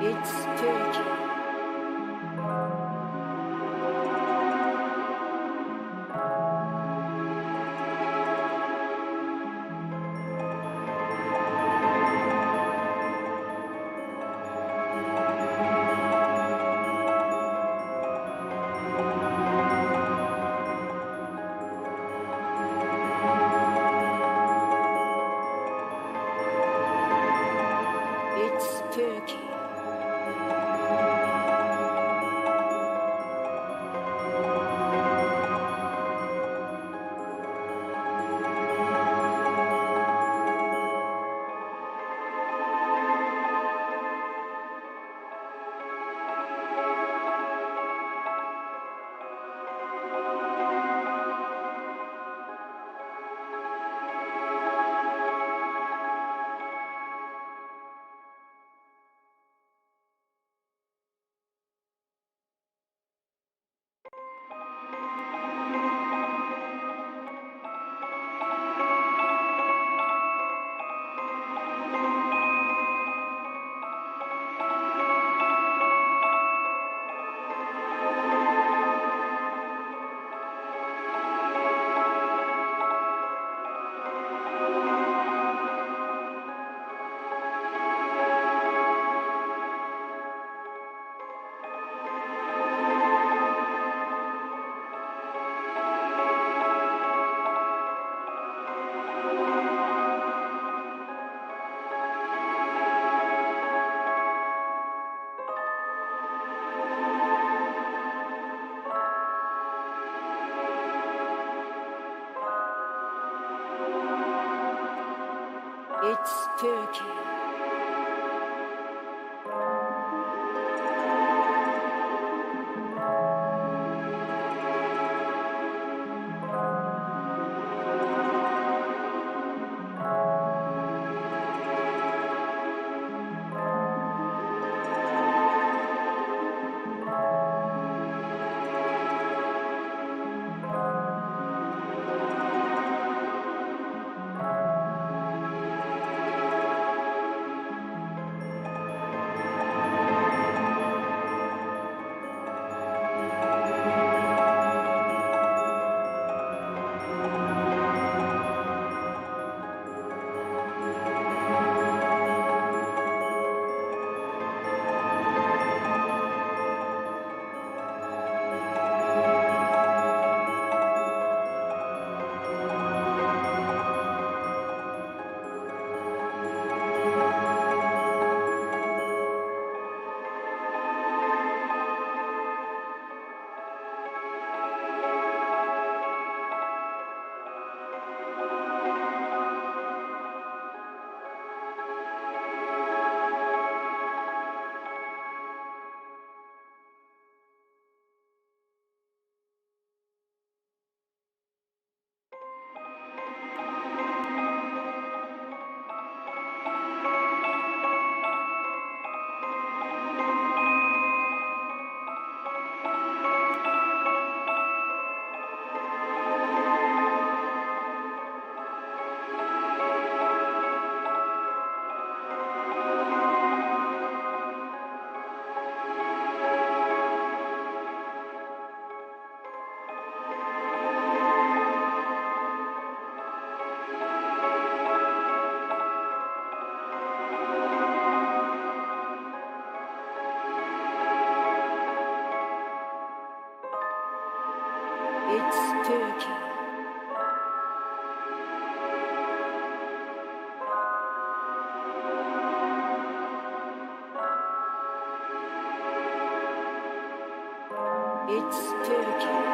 It's turkey. It's turkey. It's turkey. It's turkey. It's turkey.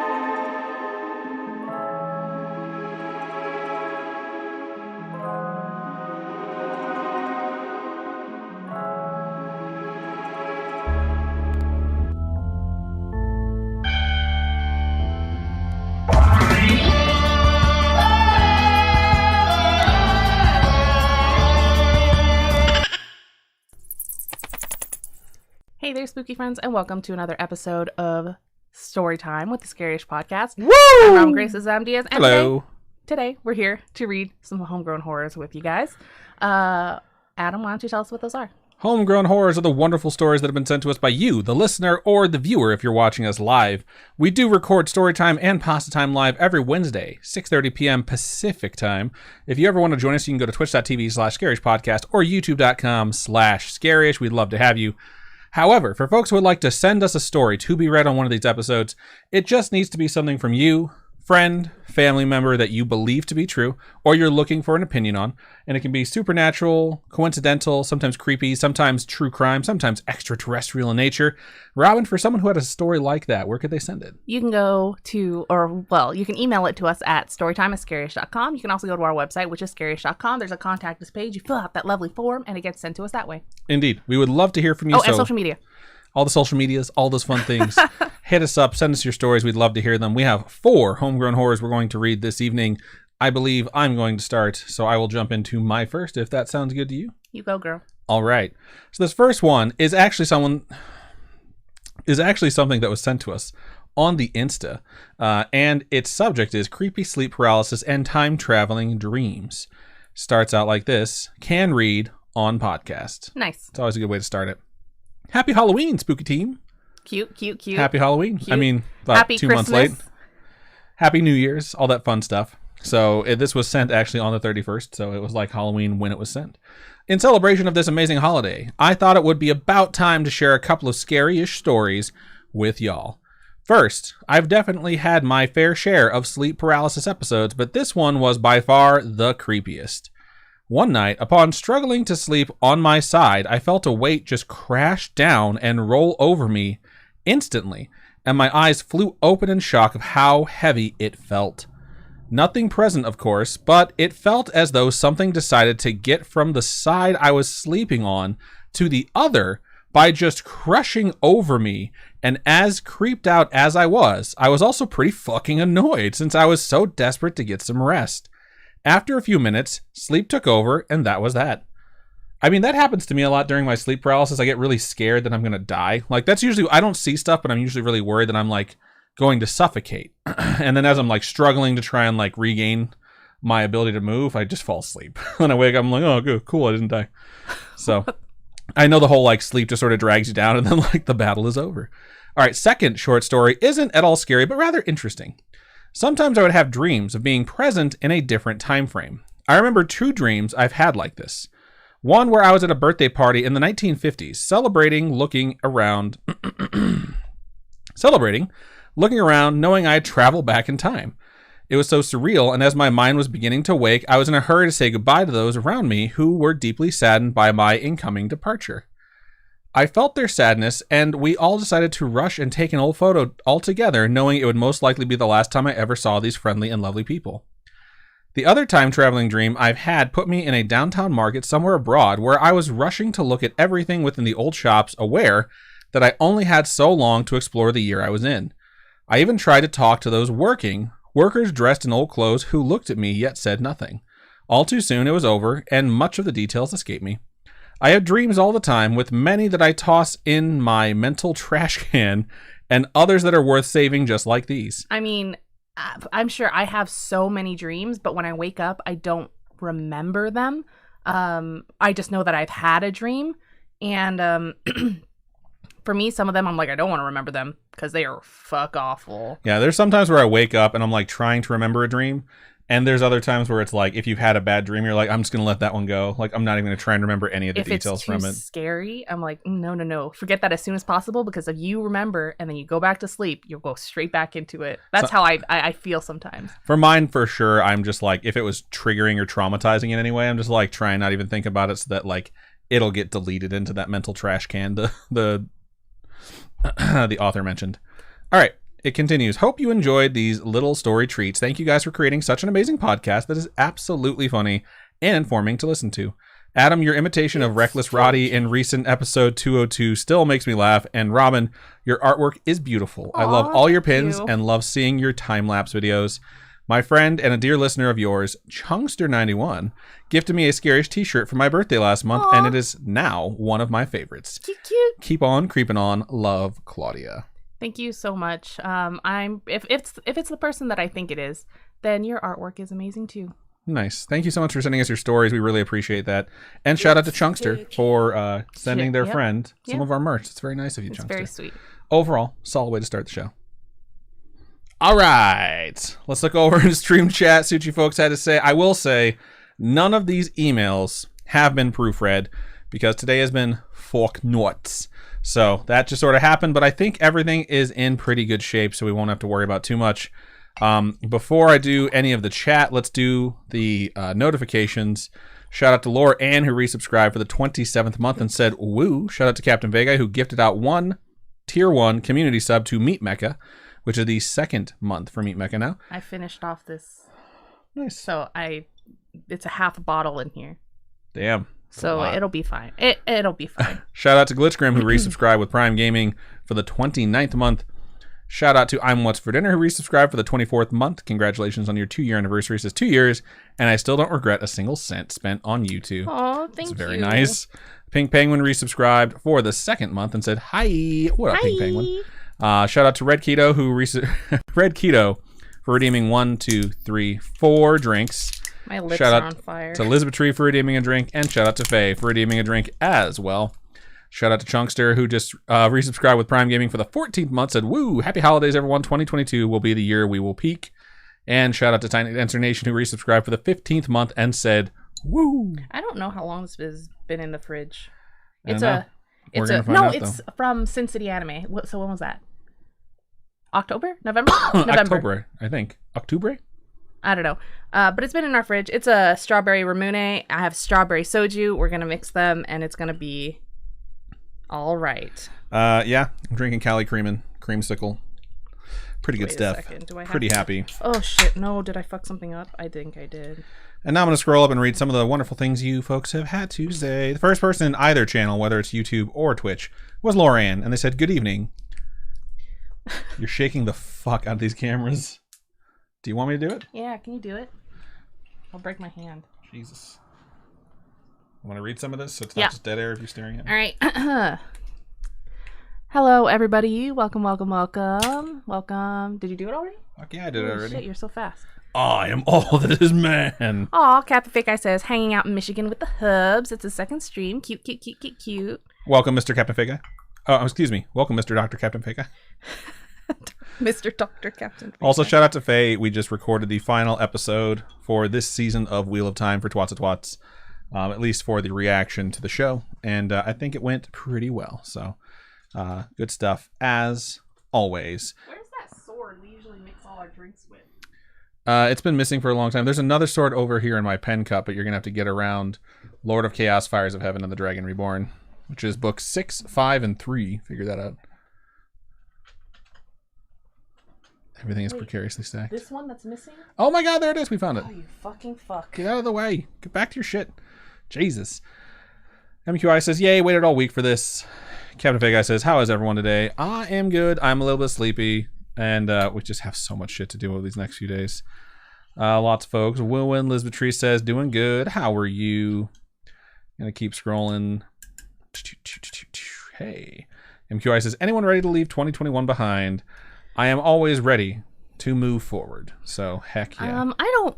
Hey there, spooky friends, and welcome to another episode of Storytime with the Scaryish Podcast. Woo! I'm Ron Grace's Diaz, and Hello. today we're here to read some homegrown horrors with you guys. Adam, why don't you tell us what those are? Homegrown horrors are the wonderful stories that have been sent to us by you, the listener, or the viewer if you're watching us live. We do record Storytime and Pasta Time live every Wednesday, 6:30 p.m. Pacific time. If you ever want to join us, you can go to twitch.tv/Scaryish Podcast or youtube.com/Scaryish. We'd love to have you. However, for folks who would like to send us a story to be read on one of these episodes, it just needs to be something from you, friend, family member that you believe to be true, or you're looking for an opinion on. And it can be supernatural, coincidental, sometimes creepy, sometimes true crime, sometimes extraterrestrial in nature. Robin, for someone who had a story like that, where could they send it? You can go to, you can email it to us at storytime@scaryish.com. You can also go to our website, which is scaryish.com. There's a contact us page. You fill out that lovely form, and it gets sent to us that way. Indeed. We would love to hear from you. Oh, and social media. All the social medias, all those fun things. Hit us up, send us your stories. We'd love to hear them. We have 4 homegrown horrors we're going to read this evening. I believe I'm going to start, so I will jump into my first, if that sounds good to you. You go, girl. All right. So this first one is actually something that was sent to us on the Insta, and its subject is creepy sleep paralysis and time-traveling dreams. Starts out like this: can read on podcast. Nice. It's always a good way to start it. Happy Halloween, spooky team. Cute. Happy Halloween. Cute. I mean, about Happy 2 Christmas. months late. Happy New Year's, all that fun stuff. So this was sent actually on the 31st, so it was like Halloween when it was sent. In celebration of this amazing holiday, I thought it would be about time to share a couple of scary-ish stories with y'all. First, I've definitely had my fair share of sleep paralysis episodes, but this one was by far the creepiest. One night, upon struggling to sleep on my side, I felt a weight just crash down and roll over me instantly, and my eyes flew open in shock of how heavy it felt. Nothing present, of course, but it felt as though something decided to get from the side I was sleeping on to the other by just crushing over me, and as creeped out as I was also pretty fucking annoyed since I was so desperate to get some rest. After a few minutes, sleep took over, and that was that. I mean, that happens to me a lot during my sleep paralysis. I get really scared that I'm going to die. Like, that's usually, I don't see stuff, but I'm usually really worried that I'm, like, going to suffocate. And then as I'm, like, struggling to try and, like, regain my ability to move, I just fall asleep. When I wake up, I'm like, oh, good, cool, I didn't die. So, I know the whole, like, sleep just sort of drags you down, and then, like, the battle is over. All right, second short story isn't at all scary, but rather interesting. Sometimes I would have dreams of being present in a different time frame. I remember 2 dreams I've had like this. One where I was at a birthday party in the 1950s, celebrating, looking around, knowing I'd travel back in time. It was so surreal, and as my mind was beginning to wake, I was in a hurry to say goodbye to those around me who were deeply saddened by my incoming departure. I felt their sadness, and we all decided to rush and take an old photo all together, knowing it would most likely be the last time I ever saw these friendly and lovely people. The other time-traveling dream I've had put me in a downtown market somewhere abroad where I was rushing to look at everything within the old shops, aware that I only had so long to explore the year I was in. I even tried to talk to those workers dressed in old clothes who looked at me yet said nothing. All too soon it was over, and much of the details escaped me. I have dreams all the time, with many that I toss in my mental trash can, and others that are worth saving just like these. I mean, I'm sure I have so many dreams, but when I wake up, I don't remember them. I just know that I've had a dream, and for me, some of them, I'm like, I don't want to remember them, because they are fuck awful. Yeah, there's sometimes where I wake up, and I'm like trying to remember a dream. And there's other times where it's like, if you've had a bad dream, you're like, I'm just going to let that one go. Like, I'm not even going to try and remember any of the details from it. If it's too scary, I'm like, no. Forget that as soon as possible, because if you remember and then you go back to sleep, you'll go straight back into it. That's how I feel sometimes. For mine, for sure, I'm just like, if it was triggering or traumatizing in any way, I'm just like, trying not even think about it so that, like, it'll get deleted into that mental trash can the author mentioned. All right. It continues. Hope you enjoyed these little story treats. Thank you guys for creating such an amazing podcast that is absolutely funny and informing to listen to. Adam, your imitation of Reckless Roddy in recent episode 202 still makes me laugh. And Robin, your artwork is beautiful. I love all your pins and love seeing your time-lapse videos. My friend and a dear listener of yours, Chungster91, gifted me a Scaryish t-shirt for my birthday last month, and it is now one of my favorites. Cute. Keep on creeping on. Love, Claudia. Thank you so much. If it's the person that I think it is, then your artwork is amazing too. Nice. Thank you so much for sending us your stories. We really appreciate that. And shout out to Chunkster for sending their friend some of our merch. It's very nice of you, It's Chunkster. very sweet. Overall, solid way to start the show. All right. Let's look over in stream chat. See what you folks had to say. I will say none of these emails have been proofread because today has been fork nuts. So that just sort of happened, but I think everything is in pretty good shape, so we won't have to worry about too much. Before I do any of the chat, let's do the notifications. Shout out to Laura Ann, who resubscribed for the 27th month and said, woo. Shout out to Captain Vega, who gifted out one tier 1 community sub to Meat Mecca, which is the second month for Meat Mecca now. I finished off this. Nice. So it's a half bottle in here. Damn. So it'll be fine. It'll be fine. Shout out to Glitchgrim, who resubscribed with Prime Gaming for the 29th month. Shout out to I'm What's for Dinner, who resubscribed for the 24th month. Congratulations on your 2-year anniversary. It says 2 years, and I still don't regret a single cent spent on you two. Oh, thank you. It's very nice. Pink Penguin resubscribed for the second month and said, hi. What up, Pink Penguin? Shout out to Red Keto, who Red Keto for redeeming 1, 2, 3, 4 drinks. My lips Shout are out on fire. to Elizabeth Tree for redeeming a drink, and shout out to Faye for redeeming a drink as well. Shout out to Chunkster, who just resubscribed with Prime Gaming for the 14th month, said, woo, happy holidays, everyone. 2022 will be the year we will peak. And shout out to Tiny Dancer Nation, who resubscribed for the 15th month and said, woo. I don't know how long this has been in the fridge. It's from Sin City Anime. So when was that? October? November? October, I think. October? I don't know. But it's been in our fridge. It's a strawberry ramune. I have strawberry soju. We're going to mix them, and it's going to be all right. Yeah, I'm drinking Cali Creamsicle. Pretty good stuff. Pretty happy. Oh, shit. No, did I fuck something up? I think I did. And now I'm going to scroll up and read some of the wonderful things you folks have had to say. The first person in either channel, whether it's YouTube or Twitch, was Laura Ann, and they said, good evening. You're shaking the fuck out of these cameras. Do you want me to do it? Yeah, can you do it? I'll break my hand. Jesus. Want to read some of this so it's not just dead air if you're staring at me? All right. Hello, everybody. Welcome. Did you do it already? Fuck yeah, I did it already. Shit, you're so fast. I am all that is man. Aw, Captain Fake Eye says, hanging out in Michigan with the hubs. It's a second stream. Cute. Welcome, Mr. Captain Fake Eye. Oh, excuse me. Welcome, Mr. Dr. Captain Fake Eye. Mr. Dr. Captain Fake Also, Eye. shout out to Faye. We just recorded the final episode for this season of Wheel of Time for Twats of Twats. At least for the reaction to the show. And I think it went pretty well. So, good stuff, as always. Where's that sword we usually mix all our drinks with? It's been missing for a long time. There's another sword over here in my pen cup, but you're going to have to get around Lord of Chaos, Fires of Heaven, and the Dragon Reborn, which is books 6, 5, and 3. Figure that out. Everything is precariously stacked. This one that's missing? Oh my god, there it is. We found it. Oh, you fucking fuck. Get out of the way. Get back to your shit. Jesus. MQI says, yay, waited all week for this. Captain Fake Guy says, how is everyone today? I am good. I'm a little bit sleepy. And we just have so much shit to do over these next few days. Lots of folks. Wilwin Lisbeth Tree says, doing good. How are you? Gonna keep scrolling. Hey. MQI says, anyone ready to leave 2021 behind? I am always ready to move forward. So, heck yeah. I don't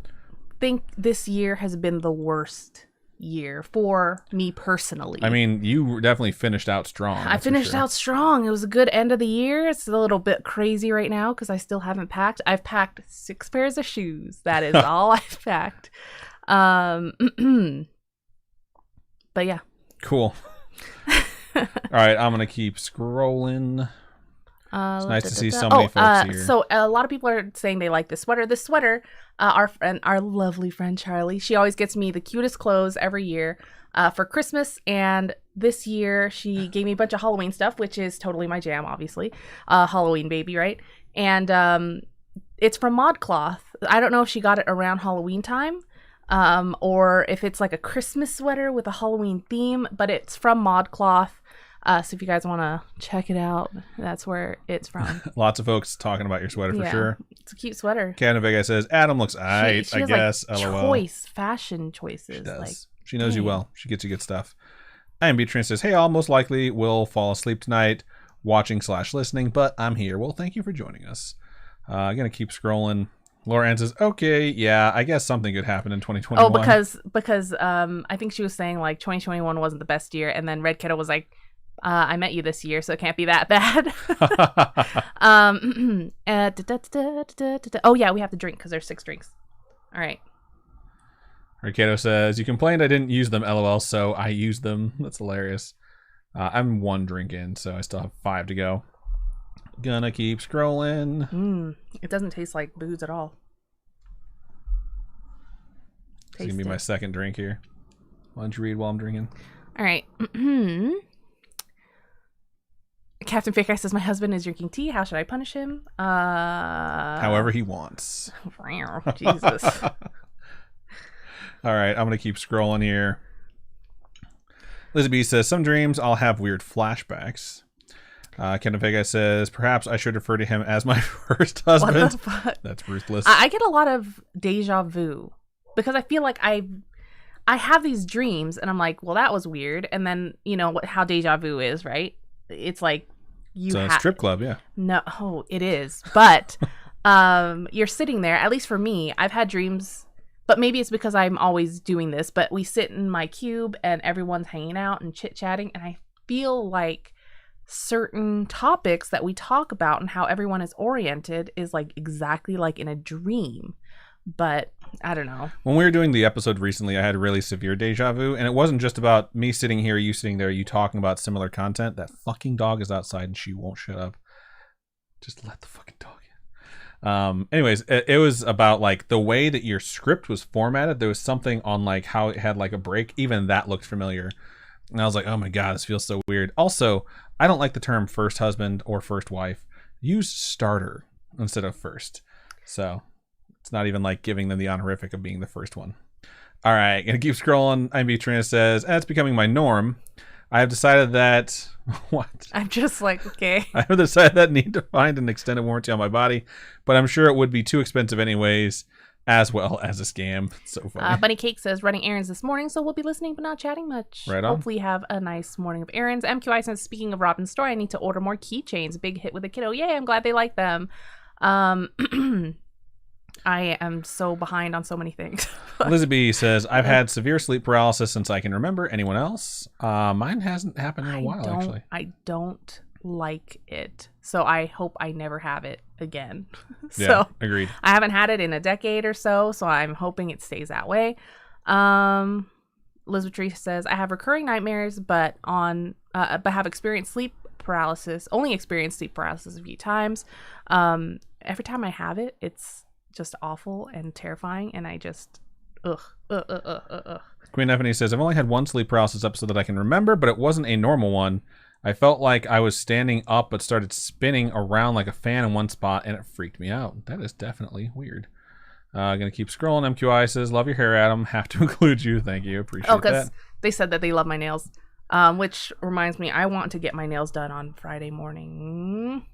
think this year has been the worst year for me personally. I mean, you definitely finished out strong. I finished out strong. It was a good end of the year. It's a little bit crazy right now because I still haven't packed. I've packed 6 pairs of shoes. That is all I've packed. But yeah. Cool. All right, I'm going to keep scrolling. It's nice to see so many folks here. So a lot of people are saying they like this sweater. This sweater, our lovely friend Charlie, she always gets me the cutest clothes every year for Christmas. And this year she gave me a bunch of Halloween stuff, which is totally my jam, obviously. Halloween baby, right? And it's from ModCloth. I don't know if she got it around Halloween time or if it's like a Christmas sweater with a Halloween theme, but it's from ModCloth. So if you guys want to check it out, that's where it's from. Lots of folks talking about your sweater for sure. It's a cute sweater. Captain Vega says, Adam looks aight, She I guess. Like LOL. Fashion choices. She does. Like, she knows you well. She gets you good stuff. And Beatrice says, hey, all most likely will fall asleep tonight watching / listening, but I'm here. Well, thank you for joining us. I'm going to keep scrolling. Laura Ann says, okay, yeah, I guess something could happen in 2021. Oh, because I think she was saying like 2021 wasn't the best year, and then Red Kiddo was like, I met you this year, so it can't be that bad. Oh yeah, we have to drink because there's 6 drinks. All right. Ricardo says, you complained I didn't use them, LOL, so I used them. That's hilarious. I'm 1 drink in, so I still have 5 to go. Gonna keep scrolling. It doesn't taste like booze at all. It's gonna be my second drink here. Why don't you read while I'm drinking? All right. Captain Fake Eye says, my husband is drinking tea. How should I punish him? However he wants. Jesus. All right, I'm going to keep scrolling here. Lizzie B says, some dreams I'll have weird flashbacks. Captain Fake Eye says, perhaps I should refer to him as my first husband. What the fuck? That's ruthless. I get a lot of deja vu because I feel like I have these dreams and I'm like, well, that was weird. And then, you know, how deja vu is, right? It's like it's a strip club, yeah. No, it is. But you're sitting there, at least for me, I've had dreams, but maybe it's because I'm always doing this, but we sit in my cube and everyone's hanging out and chit-chatting, and I feel like certain topics that we talk about and how everyone is oriented is like exactly like in a dream. But I don't know. When we were doing the episode recently, I had really severe deja vu, and it wasn't just about me sitting here, you sitting there, you talking about similar content. That fucking dog is outside and she won't shut up. Just let the fucking dog in. Anyways, it was about like the way that your script was formatted. There was something on like how it had like a break. Even that looked familiar. And I was like, oh my God, this feels so weird. Also, I don't like the term first husband or first wife. Use starter instead of first. So it's not even like giving them the honorific of being the first one. All right, gonna keep scrolling. IMB Trina says, it's becoming my norm. I have decided that what? I'm just like, okay. I have decided that I need to find an extended warranty on my body, but I'm sure it would be too expensive anyways, as well as a scam. It's so funny. Bunny Cake says, running errands this morning, so we'll be listening but not chatting much. Right on. Hopefully have a nice morning of errands. MQI says, speaking of Robin's story, I need to order more keychains. Big hit with the kiddo. Yay, I'm glad they like them. I am so behind on so many things. Lizzie B says, I've had severe sleep paralysis since I can remember. Anyone else? Mine hasn't happened in a while, actually. I don't like it. So I hope I never have it again. Yeah, agreed. I haven't had it in a decade or so I'm hoping it stays that way. Elizabeth says, I have recurring nightmares, but have experienced sleep paralysis, only experienced sleep paralysis a few times. Every time I have it, it's just awful and terrifying, and I just Queen Stephanie says, I've only had one sleep paralysis episode that I can remember, but it wasn't a normal one. I felt like I was standing up but started spinning around like a fan in one spot, and it freaked me out. That is definitely weird. Gonna keep scrolling. MQI says, love your hair, Adam. Have to include you. Thank you. Appreciate that. They said that they love my nails, which reminds me, I want to get my nails done on Friday morning.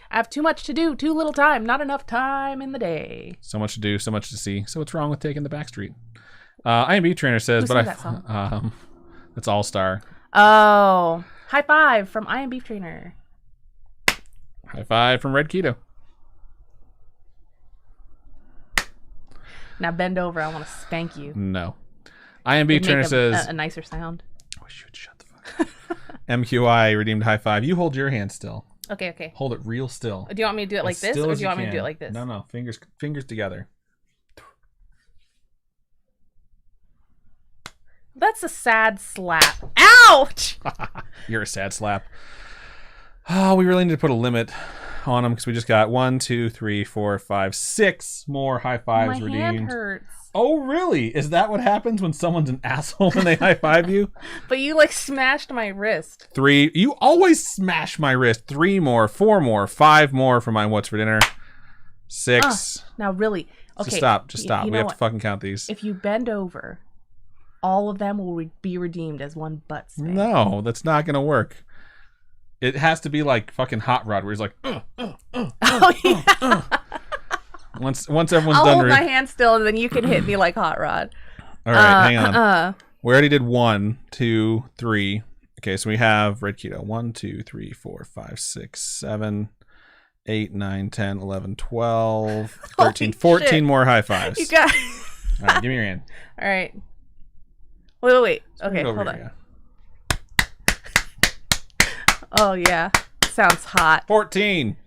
I have too much to do, too little time, not enough time in the day. So much to do, so much to see. So what's wrong with taking the back street? IMB Trainer says, Who sang that song? That's All Star. Oh, high five from IMB Trainer. High five from Red Keto. Now bend over. I want to spank you. No. IMB Trainer says a nicer sound. I wish you would shut the fuck up. MQI redeemed high five. You hold your hand still. Okay. Hold it real still. Do you want me to do it like this, or do you want me to do it like this? No. Fingers together. That's a sad slap. Ouch! You're a sad slap. Oh, we really need to put a limit on them because we just got 1, 2, 3, 4, 5, 6 more high fives redeemed. My hand hurts. Oh, really? Is that what happens when someone's an asshole when they high five you? But you like smashed my wrist. 3. You always smash my wrist. 3 more, 4 more, 5 more for my what's for dinner. 6. Now really, okay. Just stop. We have to fucking count these. If you bend over, all of them will be redeemed as one butt spank. No, that's not gonna work. It has to be like fucking Hot Rod, where he's like, Oh yeah. Once everyone's I'll done. hold my hand still, and then you can hit me like Hot Rod. All right, hang on. We already did 1, 2, 3. Okay, so we have Red Keto. 1, 2, 3, 4, 5, 6, 7, 8, 9, 10, 11, 12, Holy 13, 14 shit. more high fives. You got. All right, give me your hand. All right. Wait. Bring Okay, it over hold on. here, Oh yeah, sounds hot. 14.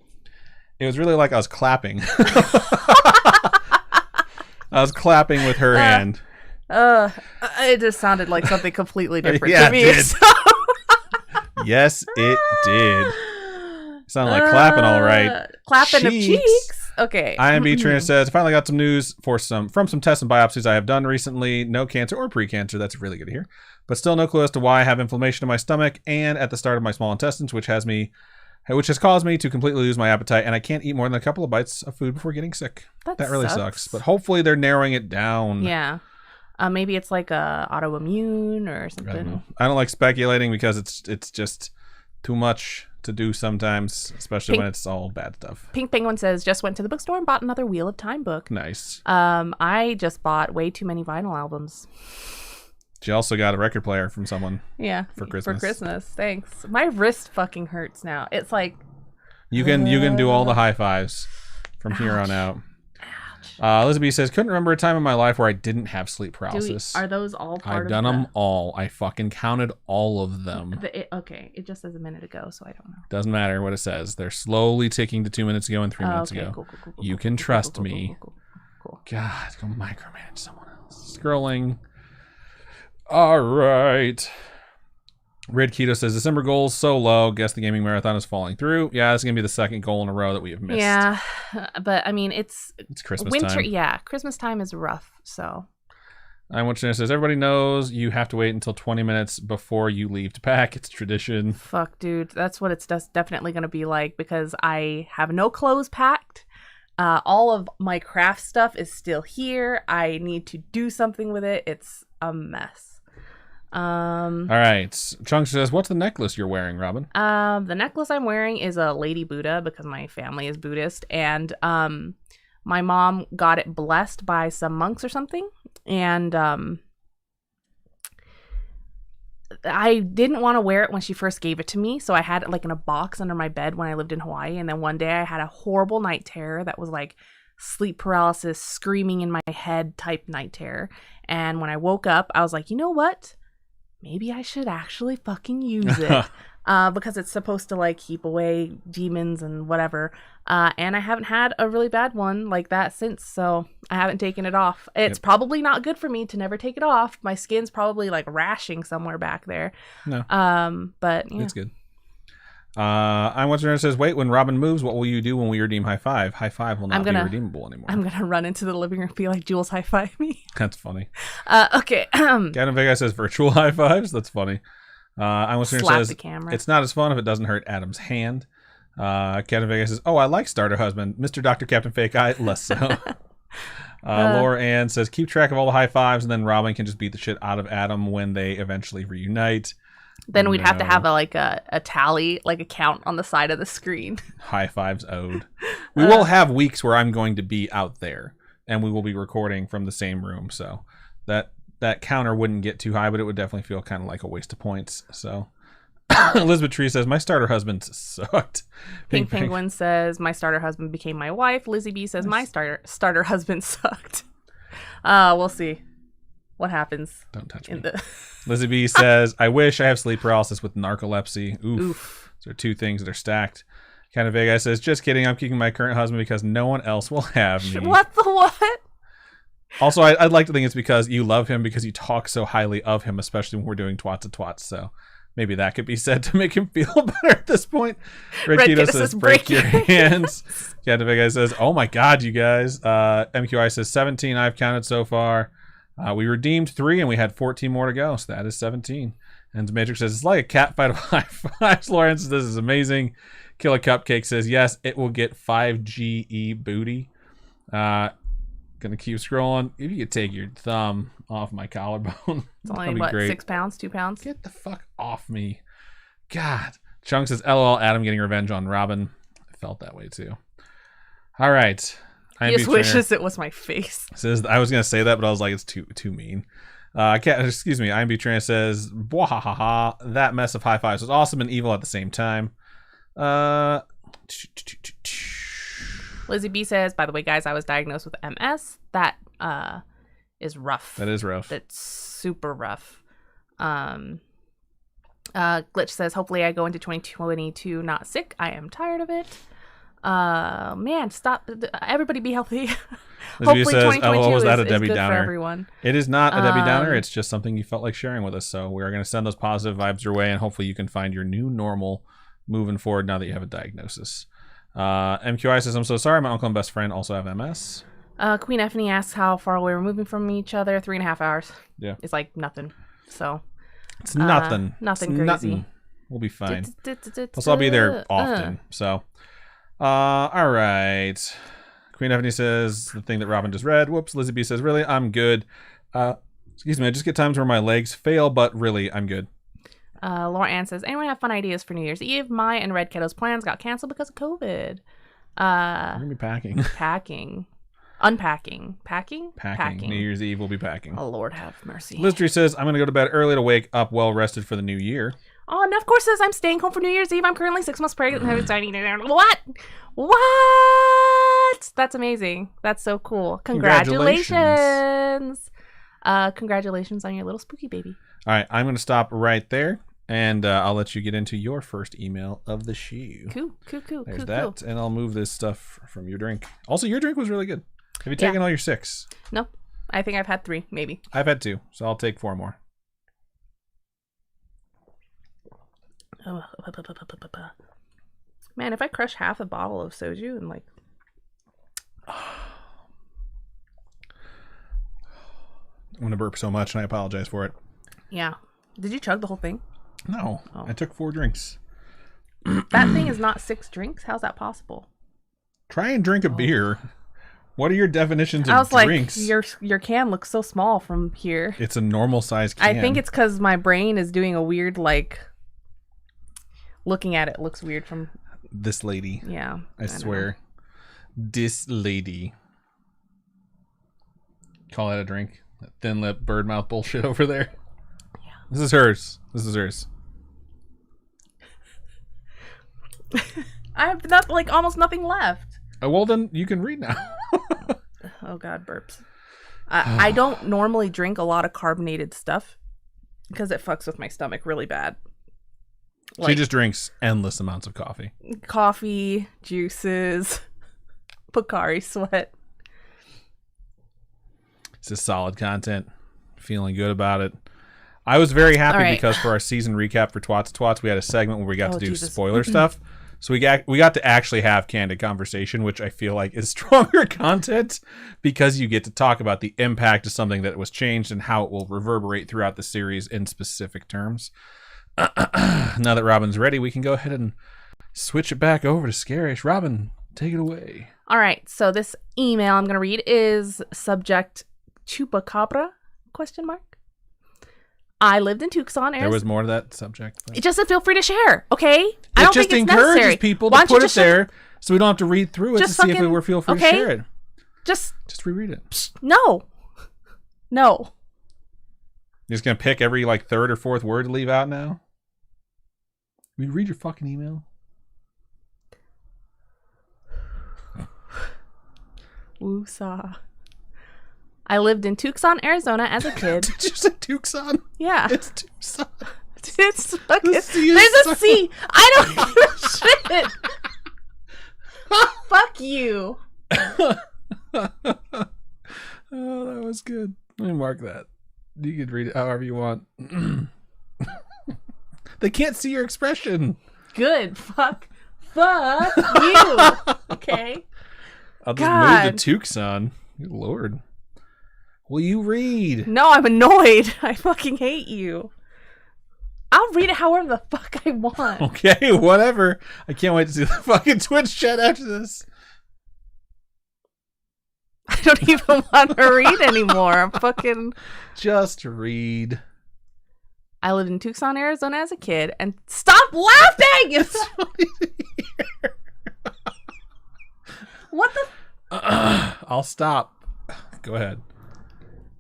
It was really like I was clapping. I was clapping with her hand. It just sounded like something completely different Yeah, to me. it did. So- Yes, it did. Sounded like clapping, all right. Clapping of Cheeks. cheeks. Okay. IMB Trina says, finally got some news from some tests and biopsies I have done recently. No cancer or pre-cancer. That's really good to hear. But still no clue as to why I have inflammation in my stomach and at the start of my small intestines, which has caused me to completely lose my appetite, and I can't eat more than a couple of bites of food before getting sick. That really sucks. But hopefully they're narrowing it down. Yeah. Maybe it's like a autoimmune or something. I don't like speculating because it's just too much to do sometimes, especially when it's all bad stuff. Pink Penguin says, just went to the bookstore and bought another Wheel of Time book. Nice. I just bought way too many vinyl albums. She also got a record player from someone. Yeah. For Christmas. For Christmas. Thanks. My wrist fucking hurts now. It's like You can do all the high fives from here on out. Elizabeth says, couldn't remember a time in my life where I didn't have sleep paralysis. are those all part I've of done them all. I fucking counted all of them. Okay, it just says a minute ago, so I don't know. Doesn't matter what it says. They're slowly ticking to 2 minutes ago and 3 minutes ago. Cool, You can trust me. Cool. God, go micromanage someone else. Scrolling. All right. Red Keto says, December goals so low. Guess the gaming marathon is falling through. Yeah, this is going to be the second goal in a row that we have missed. Yeah, but I mean, it's Christmas winter. time. Yeah, Christmas time is rough, so. I want you to says, everybody knows you have to wait until 20 minutes before you leave to pack. It's tradition. Fuck, dude. That's what it's definitely going to be like because I have no clothes packed. All of my craft stuff is still here. I need to do something with it. It's a mess. All right. Chunk says, what's the necklace you're wearing, Robin? The necklace I'm wearing is a Lady Buddha because my family is Buddhist, and my mom got it blessed by some monks or something, and I didn't want to wear it when she first gave it to me, so I had it like in a box under my bed when I lived in Hawaii, and then one day I had a horrible night terror that was like sleep paralysis, screaming in my head type night terror, and when I woke up, I was like, you know what? Maybe I should actually fucking use it because it's supposed to like keep away demons and whatever. And I haven't had a really bad one like that since, so I haven't taken it off. It's probably not good for me to never take it off. My skin's probably like rashing somewhere back there. No. But yeah. It's good. I'm watching it says, wait, when Robin moves, what will you do when we redeem high five? High five will not be redeemable anymore. I'm gonna run into the living room and be like, Jules, high five me. That's funny. Okay. Gavin Vega says virtual high fives. That's funny. I'm watching it says, the camera. It's not as fun if it doesn't hurt Adam's hand. Captain Vega says, oh, I like Starter Husband. Mr. Dr. Captain Fake Eye, less so. Laura Ann says, keep track of all the high fives and then Robin can just beat the shit out of Adam when they eventually reunite. Then we'd have to have a tally, like a count on the side of the screen. High fives owed. We will have weeks where I'm going to be out there and we will be recording from the same room. So that counter wouldn't get too high, but it would definitely feel kind of like a waste of points. So Elizabeth Tree says, my starter husband sucked. Pink Penguin says, my starter husband became my wife. Lizzie B says, my starter husband sucked. We'll see what happens. Don't touch me. Lizzie B says, I wish I have sleep paralysis with narcolepsy. Oof. Those are two things that are stacked. Kind of vague guy says, just kidding. I'm keeping my current husband because no one else will have me. What the what? Also, I'd like to think it's because you love him because you talk so highly of him, especially when we're doing twats to twats. So maybe that could be said to make him feel better at this point. Red Keto says, break your hands. Kind of vague guy says, oh my God, you guys. MQI says 17 I've counted so far. We redeemed 3 and we had 14 more to go, so that is 17. And Matrix says, it's like a cat fight of high fives. Lawrence says, this is amazing. Killer Cupcake says, yes, it will get 5GE booty. Gonna keep scrolling. If you could take your thumb off my collarbone. It's only, what, great. 6 pounds, 2 pounds? Get the fuck off me. God. Chunk says, LOL, Adam getting revenge on Robin. I felt that way too. All right. He just wishes it was my face. Says, I was gonna say that, but I was like, it's too mean. Excuse me. IMB Trainer says, "Bwahaha! That mess of high fives was awesome and evil at the same time." Lizzie B says, by the way, guys, I was diagnosed with MS. That is rough. That is rough. That's super rough. Glitch says, hopefully I go into 2022 not sick. I am tired of it. Man, stop. Everybody be healthy. Hopefully says, 2022 was that a is Debbie good Downer? for everyone. It is not a Debbie Downer. It's just something you felt like sharing with us. So we're going to send those positive vibes your way, and hopefully you can find your new normal moving forward now that you have a diagnosis. MQI says, I'm so sorry. My uncle and best friend also have MS. Queen Effany asks how far away we're moving from each other. 3.5 hours. Yeah. It's like nothing. So. It's nothing. Nothing it's crazy. Nothing. We'll be fine. Plus, I'll be there often. So, all right. Queen Effany says the thing that Robin just read. Whoops. Lizzie B says, really? I'm good. Excuse me. I just get times where my legs fail, but really, I'm good. Laura Ann says, anyone have fun ideas for New Year's Eve? My and Red Kiddo's plans got canceled because of COVID. We're going to be packing. Unpacking. Packing. New Year's Eve, we'll be packing. Oh, Lord have mercy. Lizdry says, I'm going to go to bed early to wake up well rested for the new year. Oh, and of course says, I'm staying home for New Year's Eve. I'm currently 6 months pregnant. What? What? That's amazing. That's so cool. Congratulations. Congratulations on your little spooky baby. All right, I'm going to stop right there, and I'll let you get into your first email of the shoe. Cool. There's that, and I'll move this stuff from your drink. Also, your drink was really good. Have you taken all your 6? No, I think I've had 3, maybe. I've had 2, so I'll take 4 more. Man, if I crush half a bottle of soju and like... I'm going to burp so much, and I apologize for it. Yeah. Did you chug the whole thing? No, I took 4 drinks. That thing is not 6 drinks? How's that possible? Try and drink a beer. What are your definitions I of was drinks? like, your can looks so small from here. It's a normal size can. I think it's because my brain is doing a weird, like, looking at it looks weird from... This lady. Yeah. I swear. This lady. Call that a drink? That thin lip bird mouth bullshit over there. Yeah. This is hers. I have almost nothing left. Well, then you can read now. Oh God, burps. I don't normally drink a lot of carbonated stuff because it fucks with my stomach really bad. She just drinks endless amounts of coffee. Coffee, juices, Pocari Sweat. It's just solid content. Feeling good about it. I was very happy because for our season recap for Twats, we had a segment where we got to do spoiler stuff. So we got to actually have candid conversation, which I feel like is stronger content because you get to talk about the impact of something that was changed and how it will reverberate throughout the series in specific terms. Now that Robin's ready, we can go ahead and switch it back over to Scaryish. Robin, take it away. All right. So this email I'm going to read is subject Chupacabra? ? I lived in Tucson, Arizona. There was more to that subject. It just said feel free to share, okay? I don't think it's encourages necessary. People to put it there so we don't have to read through it to see if we feel free to share it. Just reread it. No. You're just going to pick every third or fourth word to leave out now? Will you read your fucking email? Woosah. I lived in Tucson, Arizona as a kid. Did you say Tucson? Yeah. It's Tucson. It's fucking... There's a C. I don't give a shit. Fuck you. Oh, that was good. Let me mark that. You can read it however you want. They can't see your expression. Good. Fuck you. Okay. I'll just move to Tucson. Good Lord. Will you read? No, I'm annoyed. I fucking hate you. I'll read it however the fuck I want. Okay, whatever. I can't wait to see the fucking Twitch chat after this. I don't even want to read anymore. I'm fucking... Just read. I lived in Tucson, Arizona as a kid, and stop laughing! It's funny to hear. What the... I'll stop. Go ahead.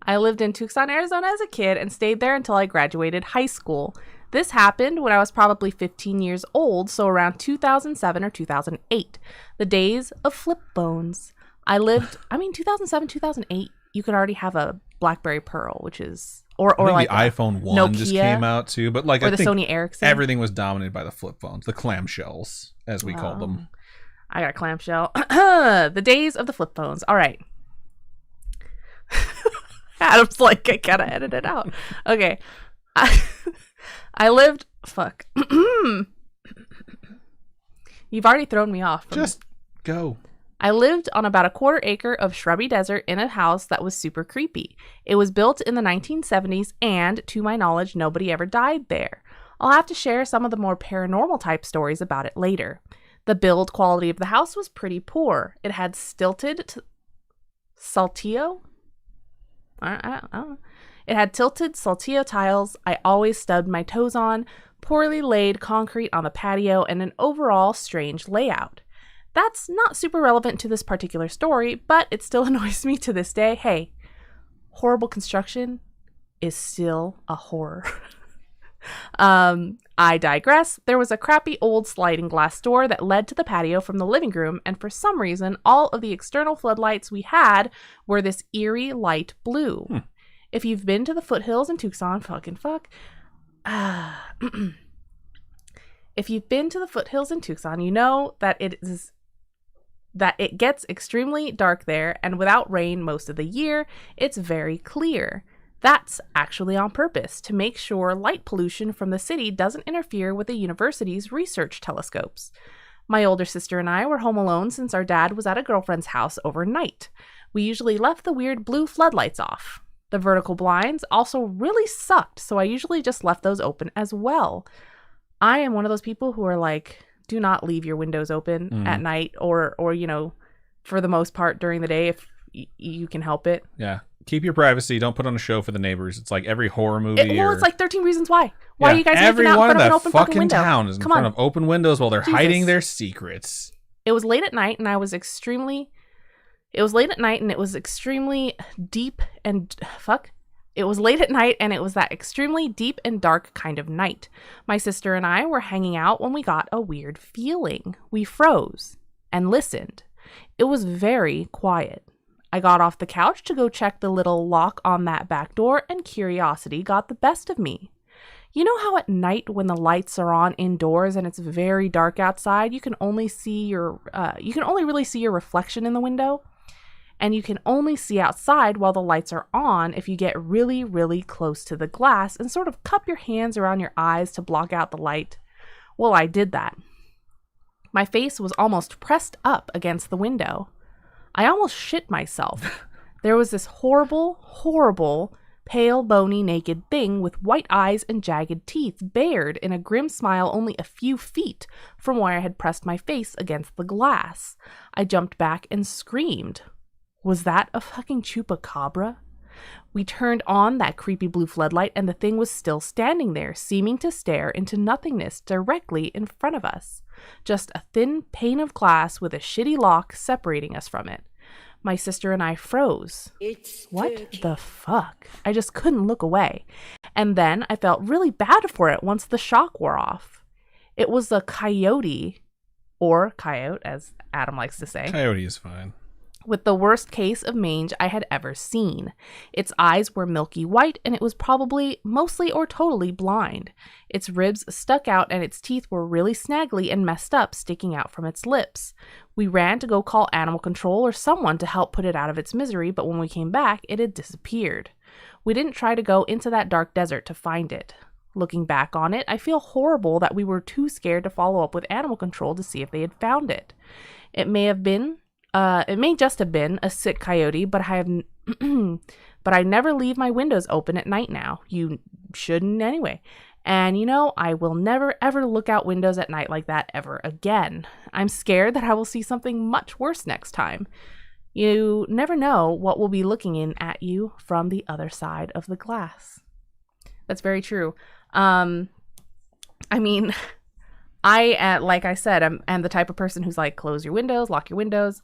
I lived in Tucson, Arizona as a kid and stayed there until I graduated high school. This happened when I was probably 15 years old, so around 2007 or 2008. The days of flip phones. 2007, 2008, you could already have a BlackBerry Pearl, which is... Or I think like the iPhone 1 Nokia, just came out too. But like or I the think Sony Ericsson. everything was dominated by the flip phones, the clamshells, as we called them. I got a clamshell. The days of the flip phones. All right. Adam's like, I gotta edit it out. Okay. I lived... Fuck. You've already thrown me off. Just go. I lived on about a quarter acre of shrubby desert in a house that was super creepy. It was built in the 1970s and, to my knowledge, nobody ever died there. I'll have to share some of the more paranormal type stories about it later. The build quality of the house was pretty poor. It had saltillo? I don't know. It had tilted saltillo tiles I always stubbed my toes on, poorly laid concrete on the patio, and an overall strange layout. That's not super relevant to this particular story, but it still annoys me to this day. Hey, horrible construction is still a horror. I digress. There was a crappy old sliding glass door that led to the patio from the living room, and for some reason, all of the external floodlights we had were this eerie light blue. If you've been to the foothills in Tucson, if you've been to the foothills in Tucson, you know that it gets extremely dark there, and without rain most of the year, it's very clear. That's actually on purpose, to make sure light pollution from the city doesn't interfere with the university's research telescopes. My older sister and I were home alone since our dad was at a girlfriend's house overnight. We usually left the weird blue floodlights off. The vertical blinds also really sucked, so I usually just left those open as well. I am one of those people who are like, do not leave your windows open at night or, you know, for the most part during the day if you can help it. Yeah. Keep your privacy. Don't put on a show for the neighbors. It's like every horror movie. It's like 13 Reasons Why. Why are you guys making out in everyone front in of an that open fucking window? town is in front of open windows while they're Jesus. hiding their secrets. It was late at night and it was extremely deep and It was late at night, and it was that extremely deep and dark kind of night. My sister and I were hanging out when we got a weird feeling. We froze and listened. It was very quiet. I got off the couch to go check the little lock on that back door, and curiosity got the best of me. You know how at night when the lights are on indoors and it's very dark outside, you can only really see your reflection in the window? And you can only see outside while the lights are on if you get really, really close to the glass and sort of cup your hands around your eyes to block out the light. Well, I did that. My face was almost pressed up against the window. I almost shit myself. There was this horrible, horrible, pale, bony, naked thing with white eyes and jagged teeth bared in a grim smile only a few feet from where I had pressed my face against the glass. I jumped back and screamed. Was that a fucking chupacabra? We turned on that creepy blue floodlight and the thing was still standing there, seeming to stare into nothingness directly in front of us. Just a thin pane of glass with a shitty lock separating us from it. My sister and I froze. What the fuck? I just couldn't look away. And then I felt really bad for it once the shock wore off. It was a coyote, or coyote as Adam likes to say. Coyote is fine. With the worst case of mange I had ever seen. Its eyes were milky white, and it was probably mostly or totally blind. Its ribs stuck out, and its teeth were really snaggly and messed up, sticking out from its lips. We ran to go call animal control or someone to help put it out of its misery, but when we came back, it had disappeared. We didn't try to go into that dark desert to find it. Looking back on it, I feel horrible that we were too scared to follow up with animal control to see if they had found it. It may just have been a sick coyote, but I never leave my windows open at night now. You shouldn't anyway. And I will never ever look out windows at night like that ever again. I'm scared that I will see something much worse next time. You never know what will be looking in at you from the other side of the glass. That's very true. Like I said, I'm the type of person who's like, close your windows, lock your windows,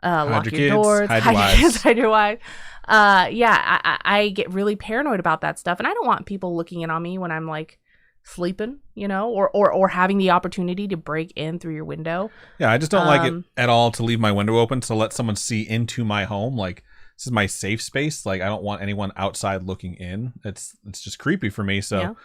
lock your doors, hide your kids, hide your wives. I get really paranoid about that stuff, and I don't want people looking in on me when I'm like sleeping, or having the opportunity to break in through your window. Yeah, I just don't like it at all to leave my window open to let someone see into my home. Like, this is my safe space. Like, I don't want anyone outside looking in. It's just creepy for me. So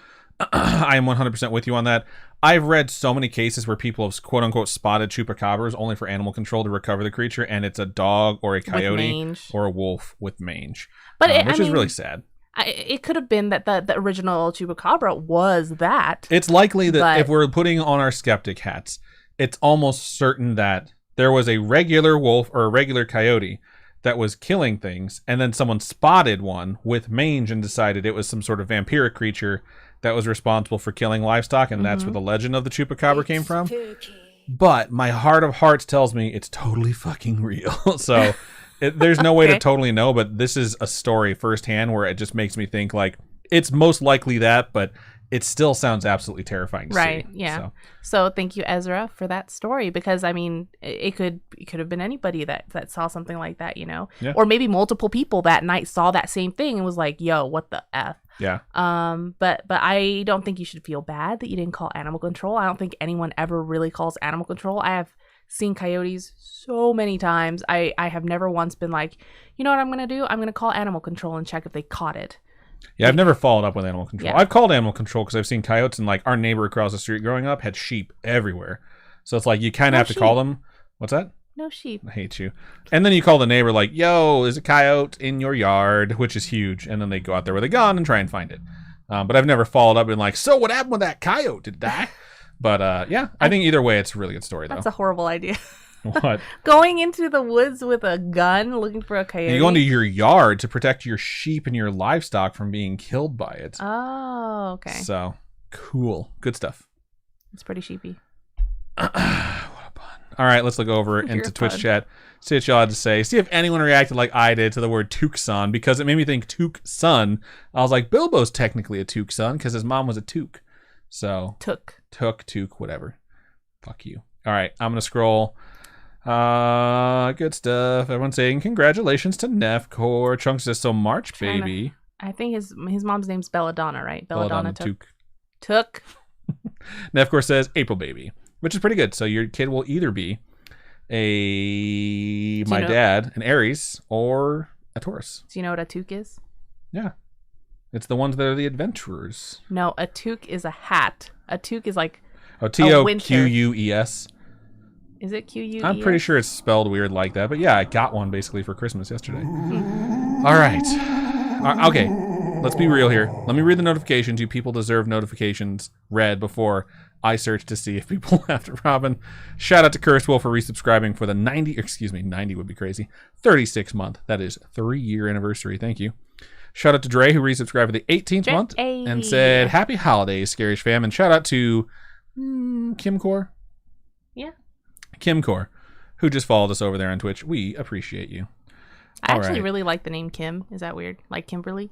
I am 100% with you on that. I've read so many cases where people have quote unquote spotted chupacabras only for animal control to recover the creature, and it's a dog or a coyote or a wolf with mange, which is really sad. It could have been that the original chupacabra was that. It's likely that if we're putting on our skeptic hats, it's almost certain that there was a regular wolf or a regular coyote that was killing things, and then someone spotted one with mange and decided it was some sort of vampiric creature that was responsible for killing livestock, and that's where the legend of the chupacabra came from. But my heart of hearts tells me it's totally fucking real. So there's no way to totally know, but this is a story firsthand where it just makes me think like it's most likely that, but it still sounds absolutely terrifying to see. Yeah. So thank you, Ezra, for that story, because I mean, it could have been anybody that saw something like that, or maybe multiple people that night saw that same thing and was like, "Yo, what the f?" Yeah. But I don't think you should feel bad that you didn't call animal control. I don't think anyone ever really calls animal control. I have seen coyotes so many times. I have never once been like, you know what I'm gonna do? I'm gonna call animal control and check if they caught it. Yeah, I've never followed up with animal control. I've called animal control because I've seen coyotes, and like our neighbor across the street growing up had sheep everywhere. So it's like you kind of have to call them. What's that? No sheep. I hate you. And then you call the neighbor like, yo, there's a coyote in your yard, which is huge. And then they go out there with a gun and try and find it. But I've never followed up and like, so what happened with that coyote? Did it die? But I think either way, it's a really good story, though. That's a horrible idea. What? Going into the woods with a gun looking for a coyote. You go into your yard to protect your sheep and your livestock from being killed by it. Oh, okay. So, cool. Good stuff. It's pretty sheepy. What a pun. All right, let's look over into Twitch chat. See what y'all had to say. See if anyone reacted like I did to the word Took-son, because it made me think Took-son. I was like, Bilbo's technically a Took-son because his mom was a Took. So, Took, whatever. Fuck you. All right, I'm going to scroll. Good stuff. Everyone's saying congratulations to Nefcore. Chunks says so March, baby. I think his mom's name's Belladonna, right? Belladonna Took. Nefcore says April baby, which is pretty good. So your kid will either be dad, an Aries, or a Taurus. Do you know what a toque is? Yeah. It's the ones that are the adventurers. No, a toque is a hat. A toque is like Toques. Is it Q-U-E-S? I'm pretty sure it's spelled weird like that. But yeah, I got one basically for Christmas yesterday. All right. Okay. Let's be real here. Let me read the notifications. You people deserve notifications read before I search to see if people after Robin. Shout out to Cursed Wolf for resubscribing for the 90 would be crazy. 36 month. That is 3-year anniversary. Thank you. Shout out to Dre who resubscribed for the 18th month and said happy holidays, Scaryish fam. And shout out to Kimcore. Yeah. Kimcore, who just followed us over there on Twitch. We appreciate you. I actually really like the name Kim. Is that weird? Like Kimberly?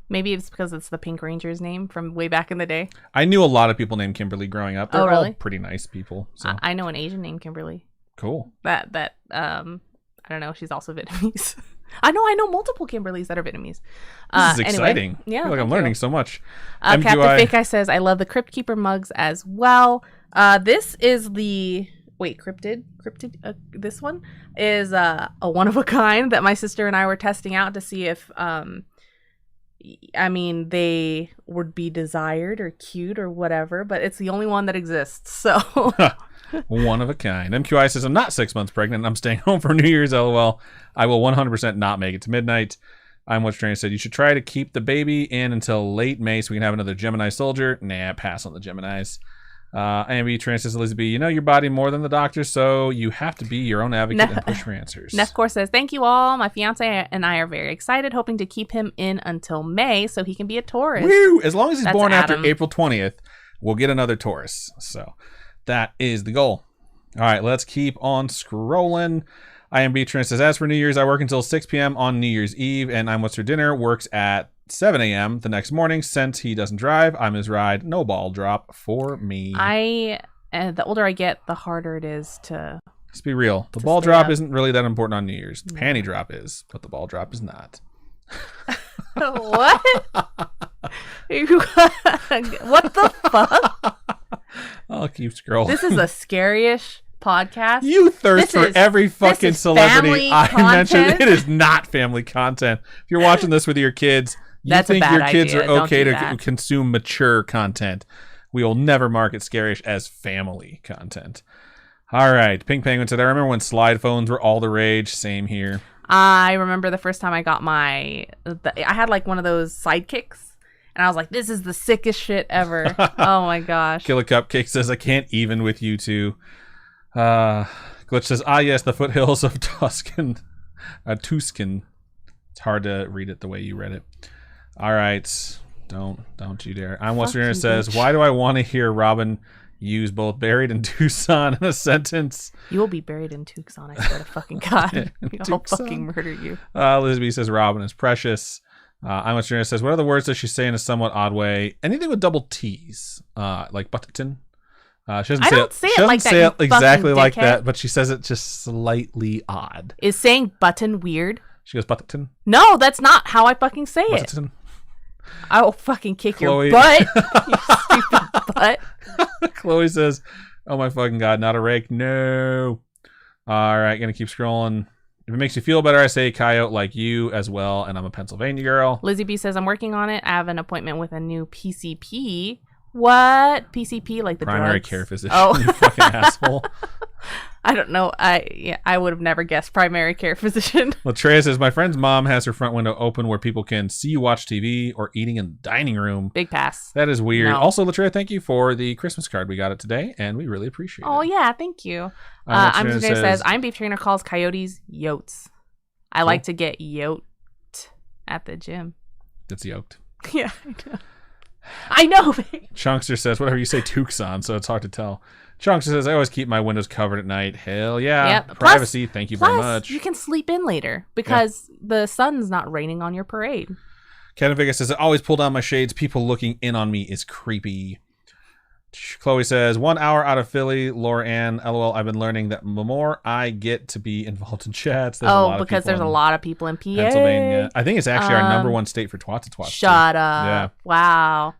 Maybe it's because it's the Pink Ranger's name from way back in the day. I knew a lot of people named Kimberly growing up. They're all pretty nice people. So. I know an Asian named Kimberly. Cool. I don't know. She's also Vietnamese. I know multiple Kimberlys that are Vietnamese. This is exciting. Anyway, yeah, I feel like I'm learning so much. Captain Fake Eye says, I love the Crypt Keeper mugs as well. This is the... Wait, cryptid. This one is a one of a kind that my sister and I were testing out to see if, they would be desired or cute or whatever. But it's the only one that exists. So one of a kind. MQI says I'm not 6 months pregnant. I'm staying home for New Year's. LOL. I will 100% not make it to midnight. I'm What's Trainer said you should try to keep the baby in until late May so we can have another Gemini soldier. Nah, pass on the Geminis. AMB Trans says, Elizabeth, you know your body more than the doctor, so you have to be your own advocate and push for answers. Nefcore says, thank you all. My fiance and I are very excited, hoping to keep him in until May so he can be a Taurus. Woo! As long as he's born after April 20th, we'll get another Taurus. So that is the goal. All right, let's keep on scrolling. IMB Trent says, as for New Year's, I work until 6 p.m. on New Year's Eve, and I'm What's for Dinner works at 7 a.m. the next morning. Since he doesn't drive, I'm his ride. No ball drop for me. The older I get, the harder it is to... Let's be real. The ball drop isn't really that important on New Year's. The panty drop is, but the ball drop is not. What? What the fuck? I'll keep scrolling. This is a Scaryish podcast. You thirst for every fucking celebrity I mentioned. It is not family content. If you're watching this with your kids, you think your kids are okay to consume mature content. We will never market Scaryish as family content. All right. Pink Penguin said, I remember when slide phones were all the rage. Same here. I remember the first time I got I had like one of those sidekicks. And I was like, this is the sickest shit ever. Oh my gosh. Killer Cupcake says, I can't even with you two. Glitch says, yes, the foothills of Tuscan. Tuscan. It's hard to read it the way you read it. All right. Don't you dare. I'm Western says, why do I want to hear Robin use both buried and Tucson in a sentence? You will be buried in Tucson, I swear to fucking God. I'll fucking murder you. Elizabeth says, Robin is precious. I'm Western says, what other words does she say in a somewhat odd way? Anything with double T's, like Button. She doesn't say it exactly like that, but she says it just slightly odd. Is saying button weird? She goes, Button. No, that's not how I fucking say it. Button. I will fucking kick your butt. You stupid butt. Chloe says, oh my fucking God, not a rake. No. All right, gonna keep scrolling. If it makes you feel better, I say coyote like you as well, and I'm a Pennsylvania girl. Lizzie B says, I'm working on it. I have an appointment with a new PCP. What? PCP, like the primary drugs? Care physician, you fucking asshole. I don't know. I would have never guessed primary care physician. Latreya says, my friend's mom has her front window open where people can see you watch TV or eating in the dining room. Big pass. That is weird. No. Also, Latreya, thank you for the Christmas card. We got it today, and we really appreciate it. Oh, yeah. Thank you. I'm just going to says, I'm beef trainer calls coyotes yotes. I like to get yoked at the gym. It's yoked. Yeah, I know. Chunkster says, whatever you say, Tucson, so it's hard to tell. Chunkster says, I always keep my windows covered at night. Hell yeah. Yep. Privacy, thank you very much. You can sleep in later because the sun's not raining on your parade. Kevin Vegas says, I always pull down my shades. People looking in on me is creepy. Chloe says, 1 hour out of Philly. Laura Ann, LOL, I've been learning that the more I get to be involved in chats, because there's a lot of people in PA. Pennsylvania. I think it's actually our number one state for twats. Shut up. Yeah. Wow.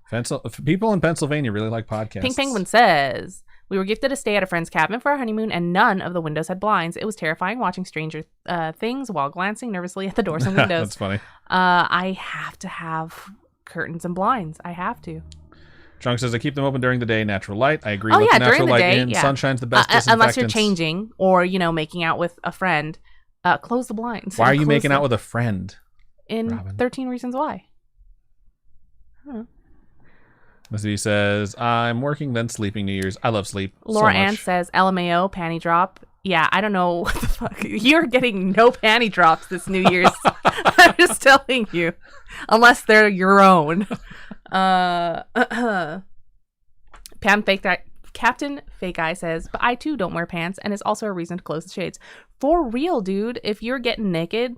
People in Pennsylvania really like podcasts. Pink Penguin says, we were gifted a stay at a friend's cabin for our honeymoon, and none of the windows had blinds. It was terrifying watching Stranger Things while glancing nervously at the doors and windows. That's funny. I have to have curtains and blinds. I have to. Trunk says, I keep them open during the day, natural light. I agree. During natural the light day, in. Sunshine's the best disinfectant. Unless you're changing or, making out with a friend, close the blinds. Why are you making out with a friend? In Robin? 13 Reasons Why. I don't know. He says, I'm working, then sleeping New Year's. I love sleep. Laura so Ann says, LMAO, panty drop. Yeah, I don't know what the fuck. You're getting no panty drops this New Year's. I'm just telling you. Unless they're your own. Captain Fake Eye says, but I too don't wear pants and is also a reason to close the shades. For real, dude. If you're getting naked,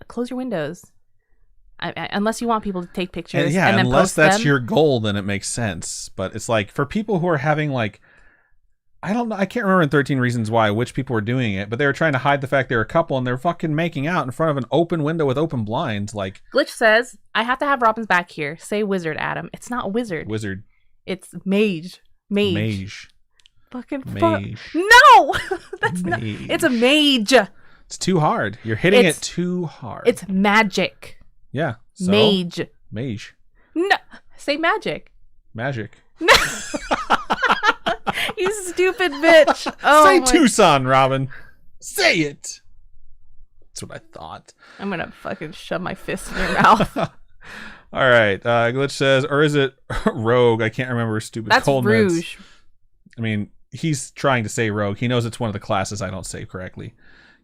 close your windows. Unless you want people to take pictures. Yeah, and then unless post that's them. your goal, then it makes sense. But it's like for people who are having I don't know. I can't remember in 13 Reasons Why which people were doing it, but they were trying to hide the fact they're a couple and they're fucking making out in front of an open window with open blinds. Glitch says, I have to have Robin's back here. Say wizard, Adam. It's not wizard. Wizard. It's mage. Fucking mage. No! That's mage. not. It's a mage. It's too hard. You're hitting it too hard. It's magic. Yeah. So, mage. No. Say magic. Magic. No. You stupid bitch. Oh, say Tucson, Robin. Say it. That's what I thought. I'm going to fucking shove my fist in your mouth. All right. Glitch says, or is it Rogue? I can't remember. Stupid That's cold Rouge. Meds. I mean, he's trying to say Rogue. He knows it's one of the classes I don't say correctly.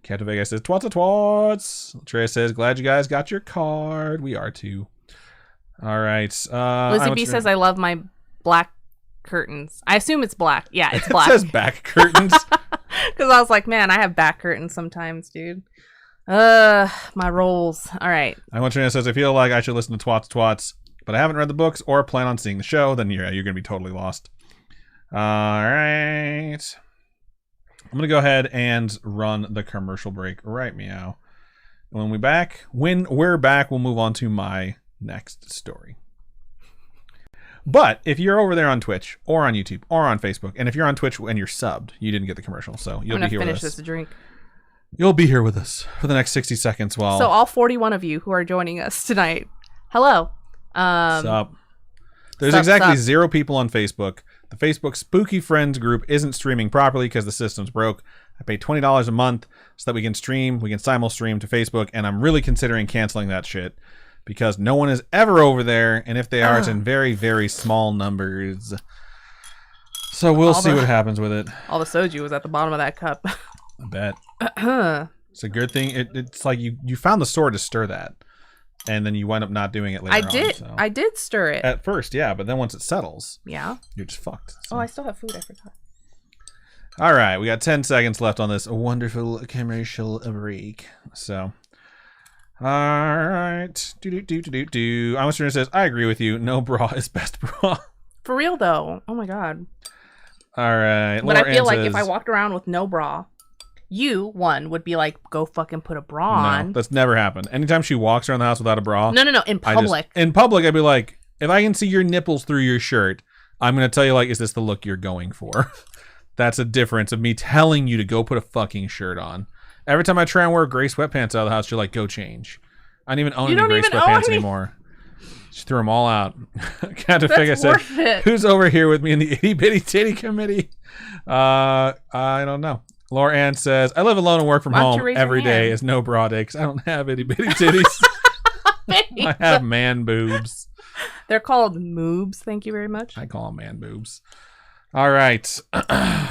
Captain Vegas says, twats. Trey says, glad you guys got your card. We are too. All right. Lizzie B says, I love my black curtains. I assume it's black. Yeah, it's black. It says back curtains. Because I was like, man, I have back curtains sometimes, dude. My rolls. All right. I want Trina says, I feel like I should listen to twats, but I haven't read the books or plan on seeing the show. Then you're going to be totally lost. All right. I'm going to go ahead and run the commercial break right meow. When we're back, we'll move on to my next story. But if you're over there on Twitch or on YouTube or on Facebook, and if you're on Twitch and you're subbed, you didn't get the commercial, so you'll be here with us. Finish this drink. You'll be here with us for the next 60 seconds while... So all 41 of you who are joining us tonight, hello. Sup. There's sup, exactly sup. 0 people on Facebook. The Facebook Spooky Friends group isn't streaming properly because the system's broke. I pay $20 a month so that we can simul stream to Facebook, and I'm really considering canceling that shit because no one is ever over there, and if they are, it's in very, very small numbers. So we'll see what happens with it. All the soju was at the bottom of that cup. I bet. It's a good thing. It's like you found the sword to stir that, and then you wind up not doing it later on. I did stir it. At first, yeah, but then once it settles, yeah, you're just fucked. So. Oh, I still have food. I forgot. All right, we got 10 seconds left on this wonderful commercial break. So, all right. I'm says, I agree with you. No bra is best bra. For real, though. Oh, my God. All right. But I feel like if I walked around with no bra, would be like, go fucking put a bra on. No, that's never happened. Anytime she walks around the house without a bra. No. In public. In public, I'd be like, if I can see your nipples through your shirt, I'm going to tell you, like, is this the look you're going for? That's a difference of me telling you to go put a fucking shirt on. Every time I try and wear gray sweatpants out of the house, you're like, go change. I don't even own any gray sweatpants anymore. She threw them all out. Captain Fig, said, who's over here with me in the itty bitty titty committee? I don't know. Laura Ann says, I live alone and work from home every day. Is no bra day because I don't have itty bitty titties. I have man boobs. They're called moobs. Thank you very much. I call them man boobs. All right.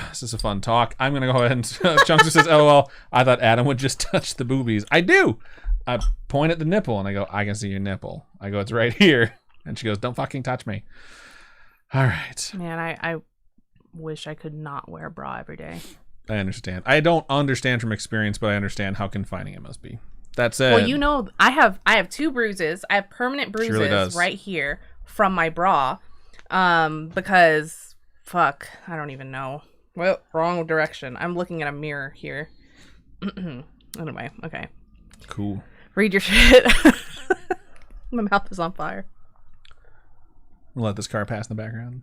This is a fun talk. I'm going to go ahead and... Chunkster says, LOL, I thought Adam would just touch the boobies. I do. I point at the nipple and I go, I can see your nipple. I go, it's right here. And she goes, don't fucking touch me. All right. Man, I wish I could not wear a bra every day. I understand. I don't understand from experience, but I understand how confining it must be. That said... Well, you know, I have 2 bruises. I have permanent bruises right here from my bra. Because... Fuck, I don't even know. Well, wrong direction. I'm looking at a mirror here. Anyway, okay. Cool. Read your shit. My mouth is on fire. We'll let this car pass in the background.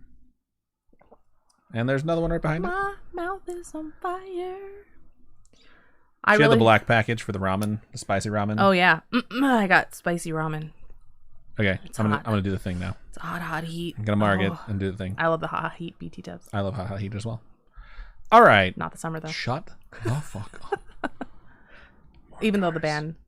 And there's another one right behind it. My mouth is on fire. She had the black package for the ramen, the spicy ramen. Oh, yeah. I got spicy ramen. Okay, I'm gonna do the thing now. It's hot heat. I'm gonna mark it and do the thing. I love the hot heat BT tubs. I love hot heat as well. All right. Not the summer though. Shut the fuck up. Even though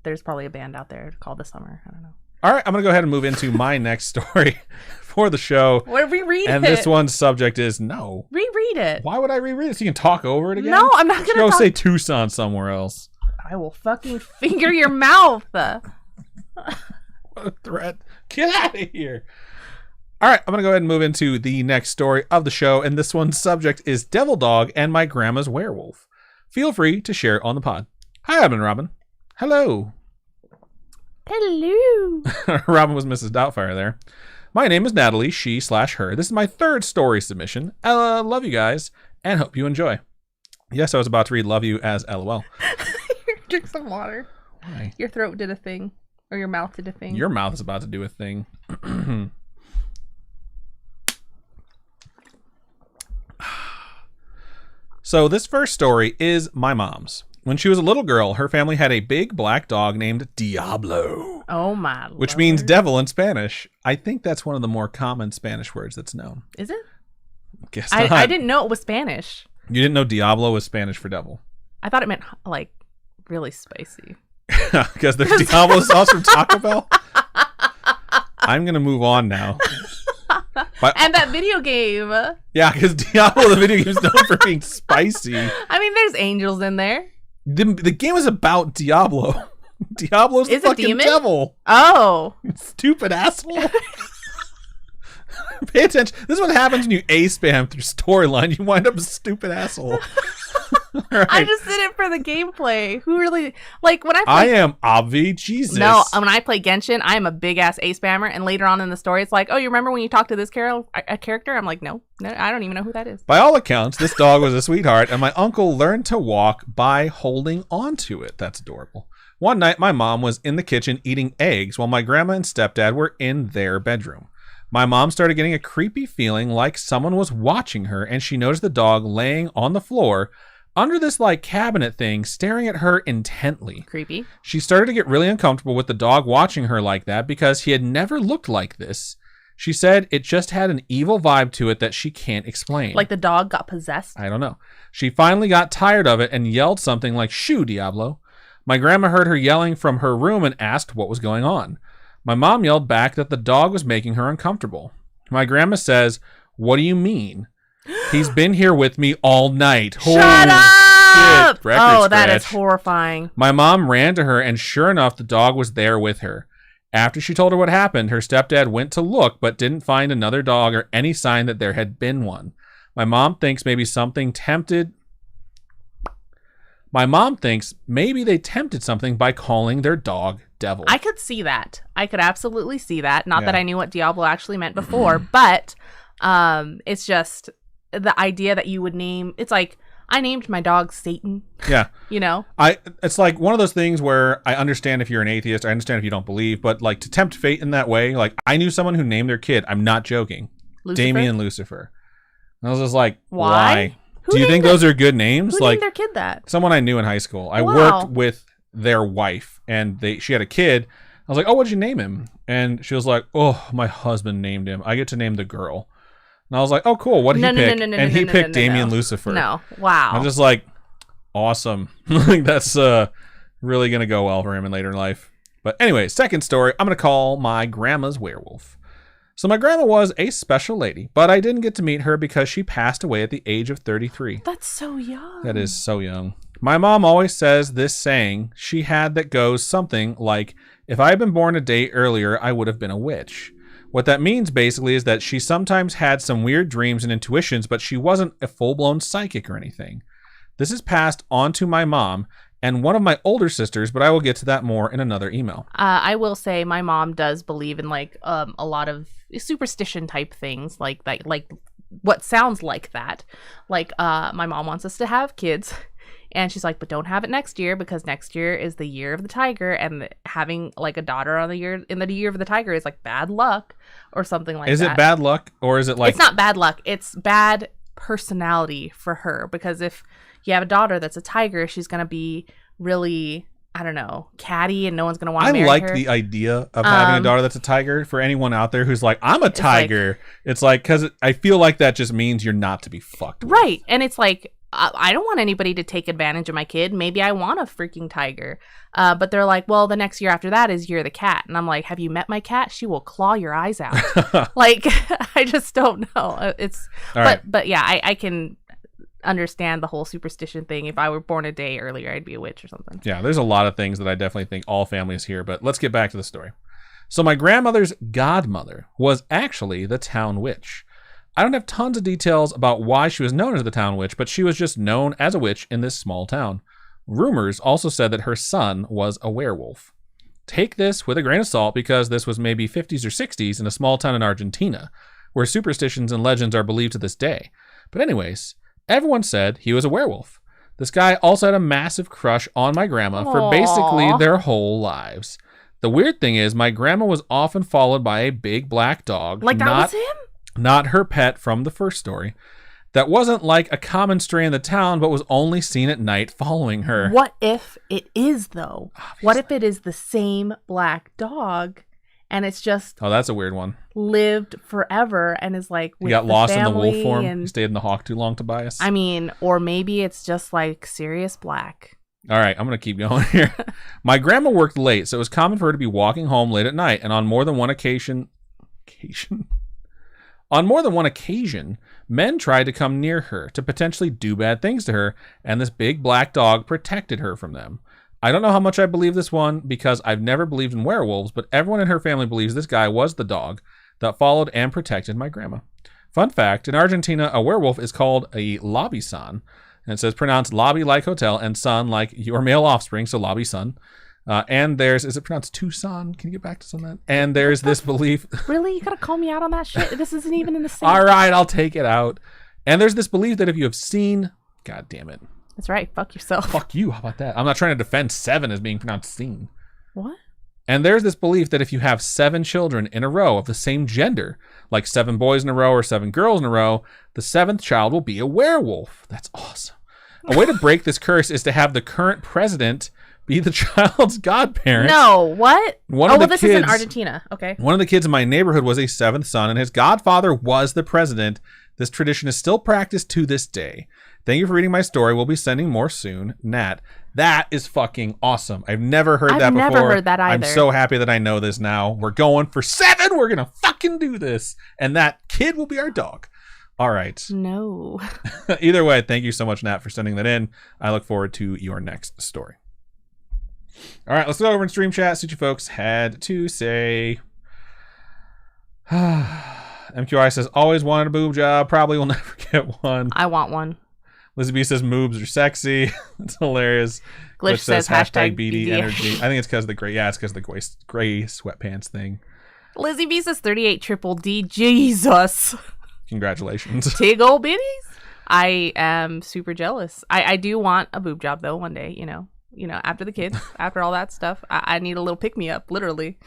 there's probably a band out there called The Summer. I don't know. All right, I'm gonna go ahead and move into my next story for the show. What reread and it? This one's subject is no. Reread it. Why would I reread it? So you can talk over it again? No, I'm not gonna go say Tucson somewhere else. I will fucking finger your mouth. What a threat. Get out of here. All right, I'm going to go ahead and move into the next story of the show, and this one's subject is Devil Dog and My Grandma's Werewolf. Feel free to share on the pod. Hi, Adam and Robin. Hello. Hello. Robin was Mrs. Doubtfire there. My name is Natalie, she/her. This is my 3rd story submission. Love you guys, and hope you enjoy. Yes, I was about to read love you as LOL. Drink some water. Why? Your throat did a thing. Or your mouth did a thing. Your mouth is about to do a thing. So this first story is my mom's. When she was a little girl, her family had a big black dog named Diablo. Oh my Lord. Which means devil in Spanish. I think that's one of the more common Spanish words that's known. Is it? Guess not. I didn't know it was Spanish. You didn't know Diablo was Spanish for devil? I thought it meant like really spicy. Because there's Diablo sauce from Taco Bell? I'm going to move on now. And that video game. Yeah, because Diablo, the video game, is known for being spicy. I mean, there's angels in there. The game is about Diablo. Diablo's the fucking devil. Oh. Stupid asshole. Pay attention. This is what happens when you A-spam through storyline. You wind up a stupid asshole. Right. I just did it for the gameplay. Who really when I play, I am Avi Jesus. No, when I play Genshin, I am a big ass A spammer, and later on in the story, it's like, oh, you remember when you talked to this character? I'm like, no, I don't even know who that is. By all accounts, this dog was a sweetheart, and my uncle learned to walk by holding onto it. That's adorable. One night, my mom was in the kitchen eating eggs while my grandma and stepdad were in their bedroom. My mom started getting a creepy feeling like someone was watching her, and she noticed the dog laying on the floor under this like cabinet thing, staring at her intently. Creepy. She started to get really uncomfortable with the dog watching her like that because he had never looked like this. She said it just had an evil vibe to it that she can't explain. Like the dog got possessed? I don't know. She finally got tired of it and yelled something like, "Shoo, Diablo." My grandma heard her yelling from her room and asked what was going on. My mom yelled back that the dog was making her uncomfortable. My grandma says, "What do you mean? He's been here with me all night." Shut up! Shit. Oh, that is horrifying. My mom ran to her, and sure enough, the dog was there with her. After she told her what happened, her stepdad went to look, but didn't find another dog or any sign that there had been one. My mom thinks maybe they tempted something by calling their dog Devil. I could see that. I could absolutely see that. Not that I knew what Diablo actually meant before, but it's just the idea that you would name. It's like I named my dog Satan. Yeah. You know? It's like one of those things where I understand if you're an atheist, I understand if you don't believe, but like to tempt fate in that way, like I knew someone who named their kid, I'm not joking, Lucifer? Damien Lucifer. And I was just like, Why? why? Do you think those are good names? Who like named their kid that? Someone I knew in high school. I Wow. worked with their wife and she had a kid. I was like, "Oh, what'd you name him?" And she was like, "Oh, my husband named him. I get to name the girl." And I was like, "Oh, cool. What did he pick?" And he picked Damien Lucifer. No. Wow. I'm just like, awesome. Like that's really gonna go well for him in later life. But anyway, second story, I'm gonna call my grandma's werewolf. So my grandma was a special lady, but I didn't get to meet her because she passed away at the age of 33. That's so young. That is so young. My mom always says this saying she had that goes something like, "If I had been born a day earlier, I would have been a witch." What that means basically is that she sometimes had some weird dreams and intuitions, but she wasn't a full-blown psychic or anything. This is passed on to my mom and one of my older sisters, but I will get to that more in another email. I will say my mom does believe in like a lot of superstition type things like that, like what sounds like that. Like my mom wants us to have kids. And she's like, but don't have it next year because next year is the year of the tiger, and having like a daughter in the year of the tiger is like bad luck or something like that. Is it bad luck or is it like... It's not bad luck. It's bad personality for her, because if you have a daughter that's a tiger, she's going to be really, I don't know, catty, and no one's going to want to marry her. I like the idea of having a daughter that's a tiger. For anyone out there who's like, I'm a tiger. It's like, because I feel like that just means you're not to be fucked with. Right. And it's like, I don't want anybody to take advantage of my kid. Maybe I want a freaking tiger. But they're like, well, the next year after that is Year of the Cat. And I'm like, have you met my cat? She will claw your eyes out. Like, I just don't know. But yeah, I can understand the whole superstition thing. If I were born a day earlier, I'd be a witch or something. Yeah, there's a lot of things that I definitely think all families hear. But let's get back to the story. So my grandmother's godmother was actually the town witch. I don't have tons of details about why she was known as the town witch, but she was just known as a witch in this small town. Rumors also said that her son was a werewolf. Take this with a grain of salt because this was maybe 50s or 60s in a small town in Argentina, where superstitions and legends are believed to this day. But anyways, everyone said he was a werewolf. This guy also had a massive crush on my grandma for basically their whole lives. The weird thing is my grandma was often followed by a big black dog. Like that was him? Not her pet from the first story. That wasn't like a common stray in the town, but was only seen at night following her. What if it is, though? Obviously. What if it is the same black dog and it's just... Oh, that's a weird one. ...lived forever and is like with he got lost in the wolf form. And... He stayed in the hawk too long to bias. I mean, or maybe it's just like Sirius Black. All right, I'm going to keep going here. My grandma worked late, so it was common for her to be walking home late at night, and on more than one occasion... On more than one occasion, men tried to come near her to potentially do bad things to her, and this big black dog protected her from them. I don't know how much I believe this one because I've never believed in werewolves, but everyone in her family believes this guy was the dog that followed and protected my grandma. Fun fact, in Argentina, a werewolf is called a lobby son, and it says pronounced lobby like hotel and son like your male offspring, so lobby son. And is it pronounced Tucson? Can you get back to some of that? And there's this belief. Really? You gotta call me out on that shit? This isn't even in the same. All right, I'll take it out. And there's this belief that if you have seen, God damn it, That's right. Fuck yourself. Fuck you. How about that? I'm not trying to defend 7 as being pronounced seen. What? And there's this belief that if you have 7 children in a row of the same gender, like 7 boys in a row or 7 girls in a row, the 7th child will be a werewolf. That's awesome. A way to break this curse is to have the current president be the child's godparent. No, what? This is in kids- Argentina. Okay. One of the kids in my neighborhood was a 7th son, and his godfather was the president. This tradition is still practiced to this day. Thank you for reading my story. We'll be sending more soon. Nat. That is fucking awesome. I've never heard that before. I've never heard that either. I'm so happy that I know this now. We're going for 7. We're going to fucking do this. And that kid will be our dog. All right. No. Either way, thank you so much, Nat, for sending that in. I look forward to your next story. All right, let's go over in stream chat. See what you folks had to say. MQI says, always wanted a boob job. Probably will never get one. I want one. Lizzie B says, moobs are sexy. It's hilarious. Glitch says, hashtag BD energy. I think it's because of the gray. Yeah, it's because of the gray sweatpants thing. Lizzie B says 38 triple D. Jesus. Congratulations. Tig old bitties. I am super jealous. I do want a boob job though one day, you know, after the kids, after all that stuff. I need a little pick me up, literally.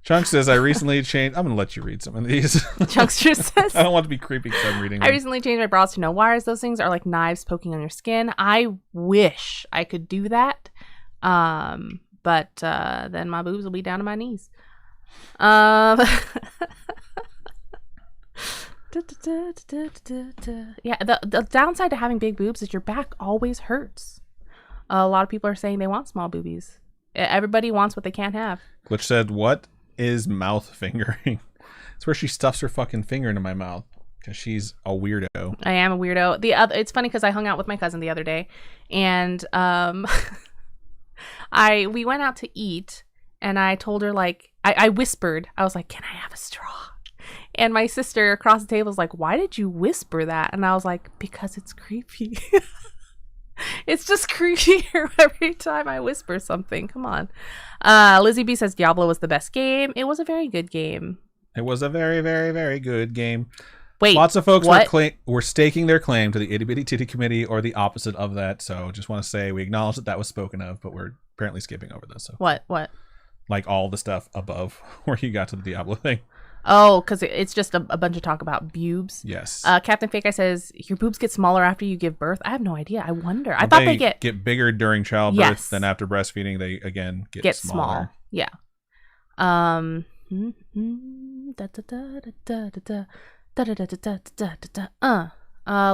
Chunk says, I recently changed. I'm going to let you read some of these. Chunkster says, I don't want to be creepy because I'm reading them. I recently changed my bras to no wires. Those things are like knives poking on your skin. I wish I could do that. But then my boobs will be down to my knees. Yeah, the downside to having big boobs is your back always hurts. A lot of people are saying they want small boobies. Everybody wants what they can't have. Glitch said, what is mouth fingering? It's where she stuffs her fucking finger into my mouth because she's a weirdo. I am a weirdo. It's funny because I hung out with my cousin the other day, and we went out to eat, and I told her, like, I whispered, I was like, can I have a straw? And my sister across the table was like, why did you whisper that? And I was like, because it's creepy. It's just creepier every time I whisper something. Come on. Lizzie B says Diablo was the best game. It was a very good game. It was a very, very, very good game. Wait, lots of folks were staking their claim to the Itty Bitty Titty Committee or the opposite of that. So just want to say we acknowledge that was spoken of, but we're apparently skipping over this. So What? Like all the stuff above where you got to the Diablo thing. Oh, because it's just a bunch of talk about boobs. Yes. Captain Fake Eye says your boobs get smaller after you give birth. I have no idea. I wonder. I thought they get bigger during childbirth. Yes. Then after breastfeeding, they again get smaller. Small. Yeah.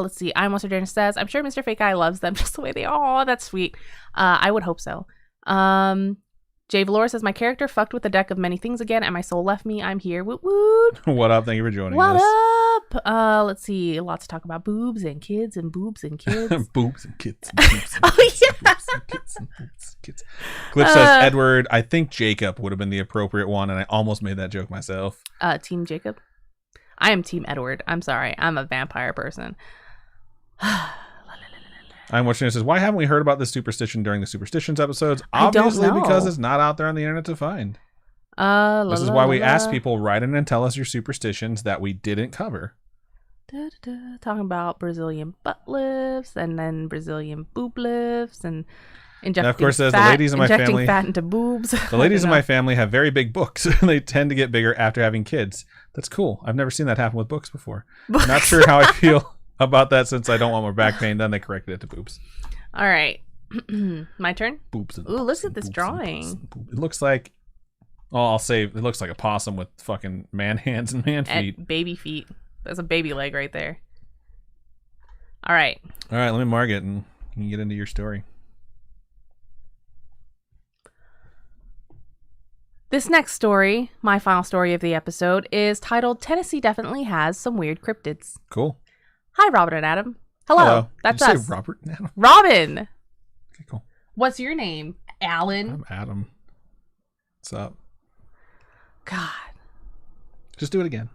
Let's see. I'm Monster Darren says I'm sure Mr. Fake Eye loves them just the way they are. Oh, that's sweet. I would hope so. Jay Valor says, my character fucked with the deck of many things again, and my soul left me. I'm here. Woot woot. What up? Thank you for joining us. What up? Let's see. Lots to talk about boobs and kids and boobs and kids. Boobs and kids. And boobs and kids, yeah. Boobs and kids and boobs and kids. Glitch says, Edward, I think Jacob would have been the appropriate one, and I almost made that joke myself. Team Jacob? I am Team Edward. I'm sorry. I'm a vampire person. I'm watching it says, why haven't we heard about this superstition during the superstitions episodes? Obviously, because it's not out there on the internet to find. This is why we ask people, write in and tell us your superstitions that we didn't cover. Talking about Brazilian butt lifts and then Brazilian boob lifts and injecting of course, says the ladies in my family fat into boobs. The ladies in my family have very big books. They tend to get bigger after having kids. That's cool. I've never seen that happen with books before. Not sure how I feel about that since I don't want more back pain. Then they corrected it to boobs. All right. My turn? Boobs and ooh, look at this drawing. It looks like, I'll say it looks like a possum with fucking man hands and man feet. And baby feet. That's a baby leg right there. All right. Let me mark it and you can get into your story. This next story, my final story of the episode, is titled Tennessee Definitely Has Some Weird Cryptids. Cool. Hi, Robin and Adam. Hello. That's Did you us. say Robert and Adam? Robin. Okay, cool. What's your name? Alan. I'm Adam. What's up? God. Just do it again.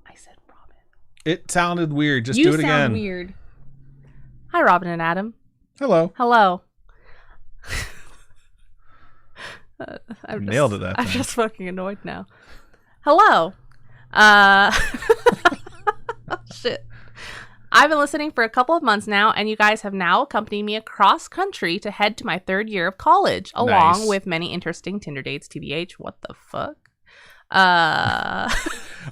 I said Robin. It sounded weird. Just do it again. You sound weird. Hi, Robin and Adam. Hello. Hello. Nailed it that I'm time. just fucking annoyed now. Hello. Shit. I've been listening for a couple of months now, and you guys have now accompanied me across country to head to my 3rd year of college, along Nice. with many interesting Tinder dates, TBH. What the fuck? I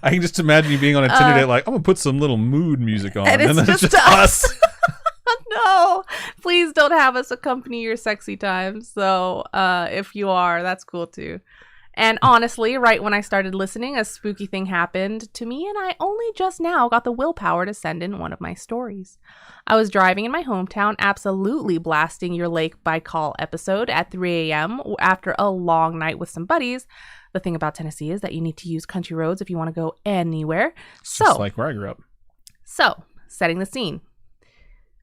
can just imagine you being on a Tinder date like, I'm going to put some little mood music on. And it's then just us. No, please don't have us accompany your sexy time. So if you are, that's cool too. And honestly, right when I started listening, a spooky thing happened to me, and I only just now got the willpower to send in one of my stories. I was driving in my hometown, absolutely blasting your Lake by Call episode at 3 a.m. after a long night with some buddies. The thing about Tennessee is that you need to use country roads if you want to go anywhere. Just like where I grew up. So, setting the scene.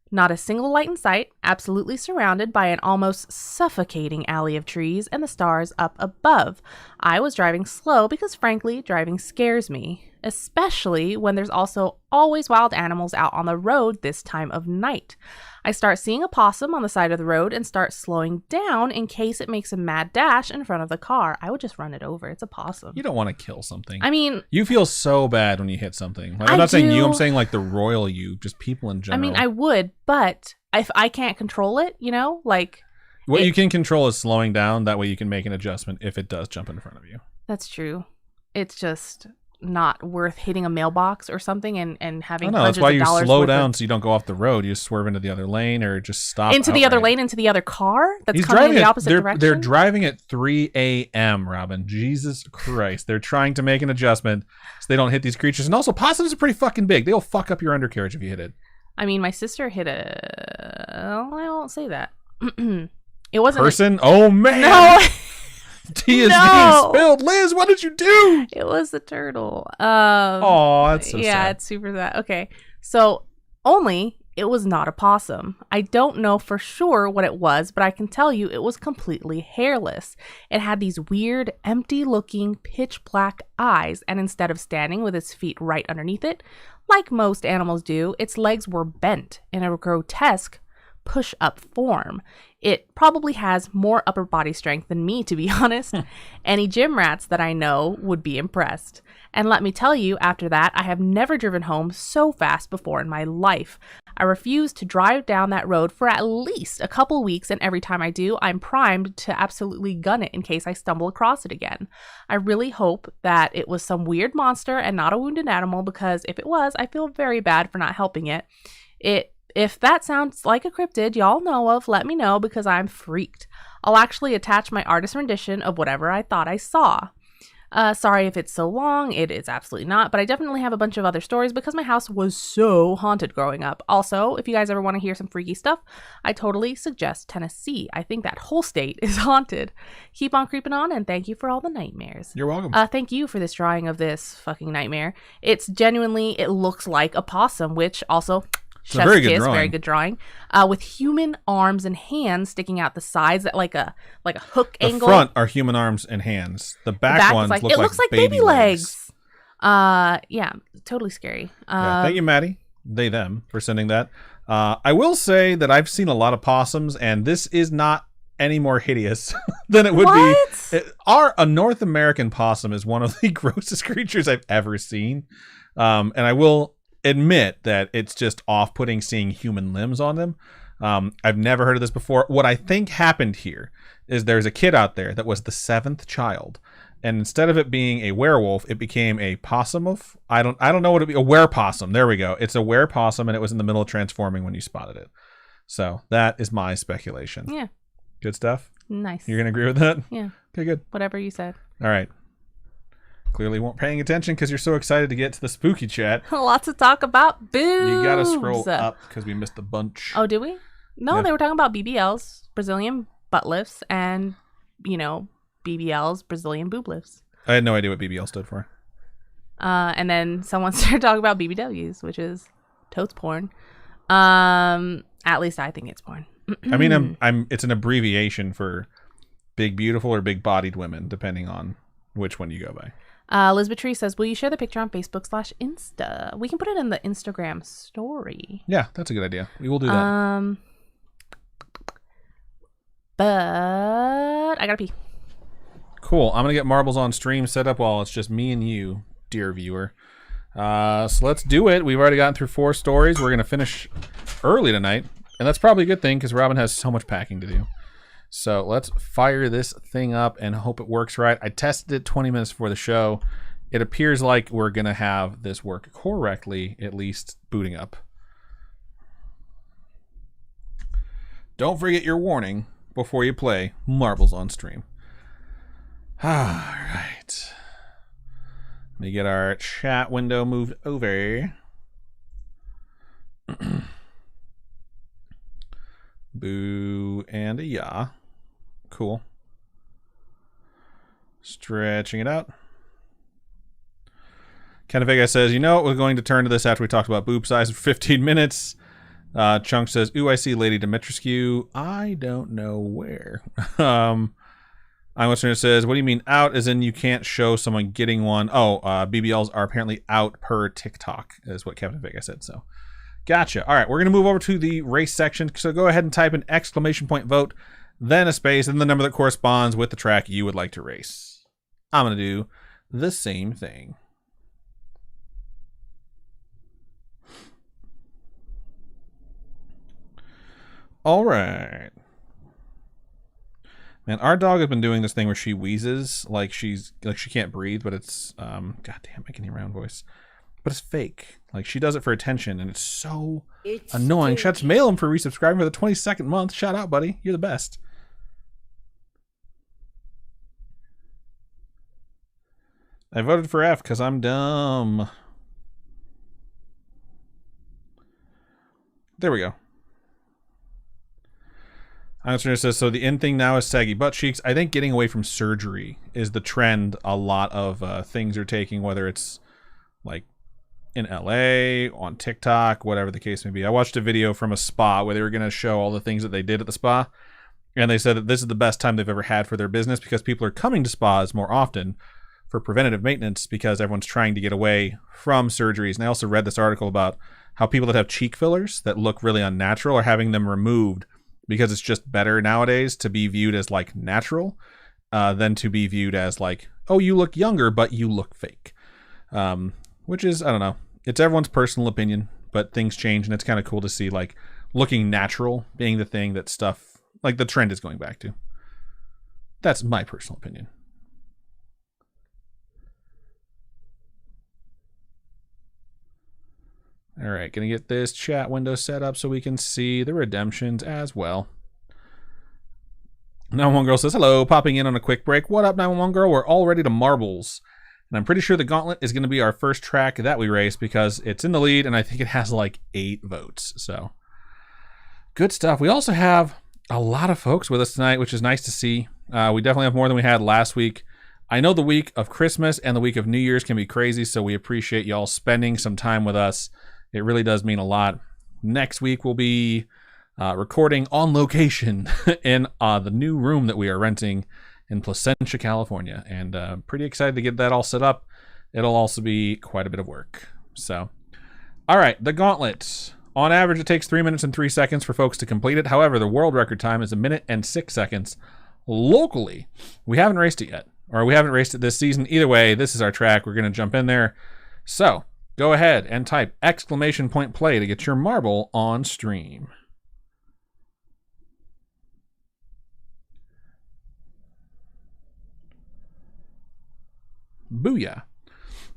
Not a single light in sight, absolutely surrounded by an almost suffocating alley of trees and the stars up above. I was driving slow because, frankly, driving scares me, especially when there's also always wild animals out on the road this time of night. I start seeing a possum on the side of the road and start slowing down in case it makes a mad dash in front of the car. I would just run it over. It's a possum. You don't want to kill something. I mean, you feel so bad when you hit something. Like, I'm I not saying you, do. I'm saying like the royal you, just people in general. I mean, I would, but if I can't control it, like... What you can control is slowing down. That way you can make an adjustment if it does jump in front of you. That's true. It's just not worth hitting a mailbox or something and having No, hundreds that's why of you dollars slow worth down of... so you don't go off the road. You just swerve into the other lane or just stop into the other outright. lane, into the other car that's He's coming in driving the at- opposite direction. They're driving at 3 a.m., Robin. Jesus Christ. They're trying to make an adjustment so they don't hit these creatures. And also, possums are pretty fucking big. They'll fuck up your undercarriage if you hit it. I mean, my sister hit I won't say that. It wasn't Person? Oh, man. No. Tea is No. being spilled. Liz, what did you do? It was the turtle. Oh, that's so yeah, sad. it's super sad. Okay, so only it was not a possum. I don't know for sure what it was, but I can tell you it was completely hairless. It had these weird, empty-looking, pitch-black eyes, and instead of standing with its feet right underneath it, like most animals do, its legs were bent in a grotesque push-up form. It probably has more upper body strength than me, to be honest. Any gym rats that I know would be impressed. And let me tell you, after that, I have never driven home so fast before in my life. I refuse to drive down that road for at least a couple weeks, and every time I do, I'm primed to absolutely gun it in case I stumble across it again. I really hope that it was some weird monster and not a wounded animal, because if it was, I feel very bad for not helping it. If that sounds like a cryptid y'all know of, let me know, because I'm freaked. I'll actually attach my artist rendition of whatever I thought I saw. Sorry if it's so long, it is absolutely not, but I definitely have a bunch of other stories because my house was so haunted growing up. Also, if you guys ever want to hear some freaky stuff, I totally suggest Tennessee. I think that whole state is haunted. Keep on creeping on, and thank you for all the nightmares. You're welcome. Thank you for this drawing of this fucking nightmare. It's genuinely, it looks like a possum, which also... It's a very good kiss, drawing. very good drawing. With human arms and hands sticking out the sides, that like a hook The angle. front are human arms and hands. The back ones is looks like baby legs. Yeah, totally scary. Yeah, thank you, Maddie. They, them, for sending that. I will say that I've seen a lot of possums, and this is not any more hideous than it would be. A North American possum is one of the grossest creatures I've ever seen. And I will admit that it's just off-putting seeing human limbs on them. I've never heard of this before. What I think happened here is there's a kid out there that was the 7th child, and instead of it being a werewolf, it became a possum. I don't know what it'd be. A werepossum. There we go. It's a werepossum, and it was in the middle of transforming when you spotted it. So that is my speculation. Yeah. Good stuff. Nice. You're gonna agree with that? Yeah. Okay, good. Whatever you said. All right. Clearly weren't paying attention because you're so excited to get to the spooky chat. Lots to talk about. Boobs. You gotta scroll up because we missed a bunch. Oh, did we? No, Yeah. They were talking about BBLs, Brazilian butt lifts, and, BBLs, Brazilian boob lifts. I had no idea what BBL stood for. And then someone started talking about BBWs, which is totes porn. At least I think it's porn. I mean, it's an abbreviation for big, beautiful, or big bodied women, depending on which one you go by. Lisbeth Tree says, will you share the picture on Facebook/Insta? We can put it in the Instagram story. Yeah, that's a good idea. We will do that. But I gotta pee. Cool. I'm going to get Marbles on stream set up while it's just me and you, dear viewer. So let's do it. We've already gotten through 4 stories. We're going to finish early tonight. And that's probably a good thing because Robin has so much packing to do. So let's fire this thing up and hope it works right. I tested it 20 minutes before the show. It appears like we're going to have this work correctly, at least booting up. Don't forget your warning before you play Marbles on Stream. All right. Let me get our chat window moved over. Boo and a ya. Cool. Stretching it out. Ken Vega says, you know, we're going to turn to this after we talked about boob size for 15 minutes. Chunk says, ooh, I see Lady Dimitrescu. I don't know where. I'm listener says, what do you mean out? As in you can't show someone getting one. Oh, BBLs are apparently out per TikTok, is what Captain Vega said. So, gotcha. All right, we're going to move over to the race section. So go ahead and type an exclamation point vote, then a space, and the number that corresponds with the track you would like to race. I'm going to do the same thing. All right. Man, our dog has been doing this thing where she wheezes like she can't breathe, but it's god damn, I can hear my own voice. But it's fake. Like she does it for attention and it's so annoying. Shout out to Malem for resubscribing for the 22nd month. Shout out, buddy. You're the best. I voted for F because I'm dumb. There we go. Answer says, so the in thing now is saggy butt cheeks. I think getting away from surgery is the trend a lot of things are taking, whether it's like in LA, on TikTok, whatever the case may be. I watched a video from a spa where they were going to show all the things that they did at the spa. And they said that this is the best time they've ever had for their business because people are coming to spas more often for preventative maintenance because everyone's trying to get away from surgeries. And I also read this article about how people that have cheek fillers that look really unnatural are having them removed because it's just better nowadays to be viewed as like natural than to be viewed as like, oh, you look younger, but you look fake. Which is, I don't know. It's everyone's personal opinion, but things change and it's kind of cool to see like looking natural being the thing that stuff like the trend is going back to. That's my personal opinion. All right, gonna get this chat window set up so we can see the redemptions as well. 911 Girl says, hello, popping in on a quick break. What up, 911 Girl? We're all ready to marbles. And I'm pretty sure the gauntlet is going to be our first track that we race because it's in the lead and I think it has like 8 votes. So, good stuff. We also have a lot of folks with us tonight, which is nice to see. We definitely have more than we had last week. I know the week of Christmas and the week of New Year's can be crazy, so we appreciate y'all spending some time with us. It really does mean a lot. Next week we'll be recording on location in the new room that we are renting in Placentia, California. And pretty excited to get that all set up. It'll also be quite a bit of work. So, all right, the gauntlet. On average, it takes 3 minutes and 3 seconds for folks to complete it. However, the world record time is 1 minute and 6 seconds. Locally, we haven't raced it yet. Or we haven't raced it this season. Either way, this is our track. We're going to jump in there. So, go ahead and type exclamation point play to get your marble on stream. Booyah.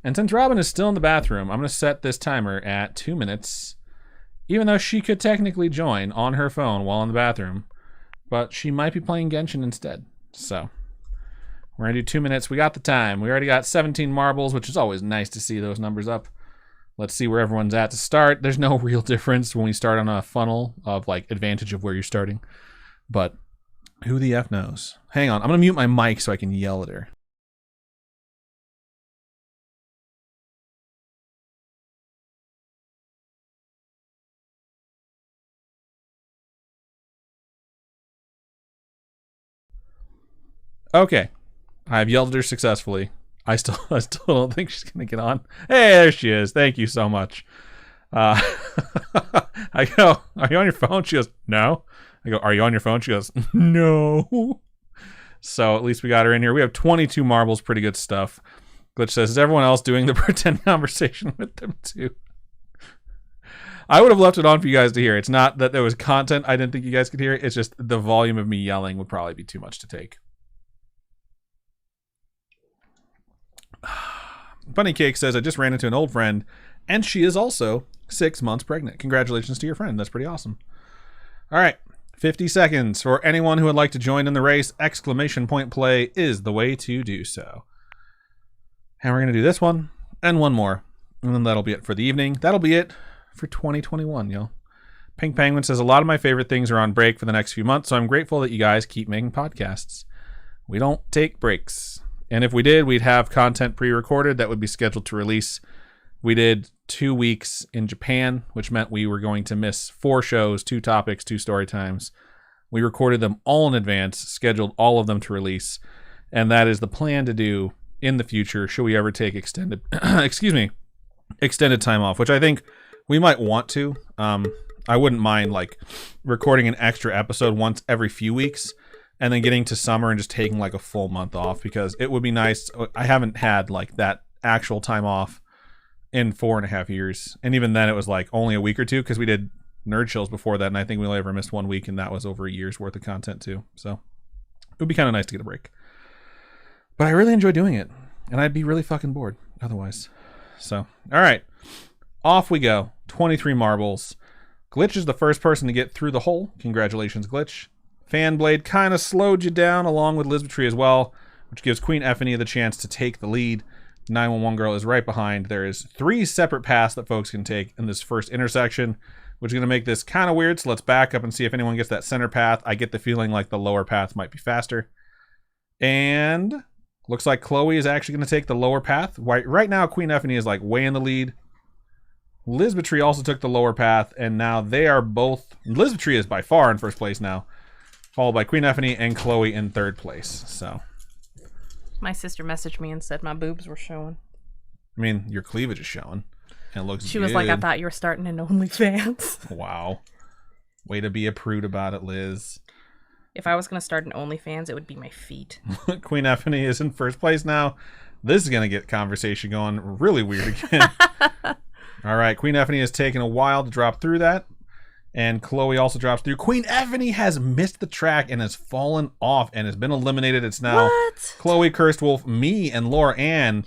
And since Robin is still in the bathroom, I'm going to set this timer at 2 minutes, even though she could technically join on her phone while in the bathroom, but she might be playing Genshin instead. So, we're going to do 2 minutes. We got the time. We already got 17 marbles, which is always nice to see those numbers up. Let's see where everyone's at to start. There's no real difference when we start on a funnel of like advantage of where you're starting, but who the F knows? Hang on. I'm going to mute my mic so I can yell at her. Okay, I've yelled at her successfully. I still don't think she's gonna get on. Hey, there she is. Thank you so much. I go, are you on your phone? She goes, no. I go, are you on your phone? She goes, no. So at least we got her in here. We have 22 marbles, pretty good stuff. Glitch says, is everyone else doing the pretend conversation with them too? I would have left it on for you guys to hear. It's not that there was content I didn't think you guys could hear. It's just the volume of me yelling would probably be too much to take. Bunny Cake says, I just ran into an old friend, and she is also 6 months pregnant. Congratulations to your friend. That's pretty awesome. All right. 50 seconds. For anyone who would like to join in the race, exclamation point play is the way to do so. And we're going to do this one and one more. And then that'll be it for the evening. That'll be it for 2021, yo. Pink Penguin says, a lot of my favorite things are on break for the next few months, so I'm grateful that you guys keep making podcasts. We don't take breaks. And if we did, we'd have content pre-recorded that would be scheduled to release. We did 2 weeks in Japan, which meant we were going to miss 4 shows, 2 topics, 2 story times. We recorded them all in advance, scheduled all of them to release, and that is the plan to do in the future should we ever take extended extended time off, which I think we might want to. I wouldn't mind like recording an extra episode once every few weeks and then getting to summer and just taking like a full month off, because it would be nice. I haven't had like that actual time off in 4.5 years. And even then it was like only a week or two, because we did Nerd Chills before that. And I think we only ever missed 1 week, and that was over a year's worth of content too. So it would be kind of nice to get a break. But I really enjoy doing it, and I'd be really fucking bored otherwise. So, all right, off we go. 23 marbles. Glitch is the first person to get through the hole. Congratulations, Glitch. Fanblade kind of slowed you down, along with Lisbetry as well, which gives Queen Effany the chance to take the lead. 911 Girl is right behind. There is 3 separate paths that folks can take in this first intersection, which is going to make this kind of weird. So let's back up and see if anyone gets that center path. I get the feeling like the lower path might be faster. And looks like Chloe is actually going to take the lower path. Right now, Queen Effany is like way in the lead. Lisbetry also took the lower path, and now they are both... Lisbetry is by far in first place now, followed by Queen Effany and Chloe in third place. So, my sister messaged me and said my boobs were showing. I mean, your cleavage is showing, and it looks She was like, I thought you were starting an OnlyFans. Wow. Way to be a prude about it, Liz. If I was going to start an OnlyFans, it would be my feet. Queen Effany is in first place now. This is going to get conversation going really weird again. All right, Queen Effany has taken a while to drop through that, and Chloe also drops through. Queen Effany has missed the track and has fallen off and has been eliminated. It's now Chloe, Cursed Wolf, me, and Laura Ann.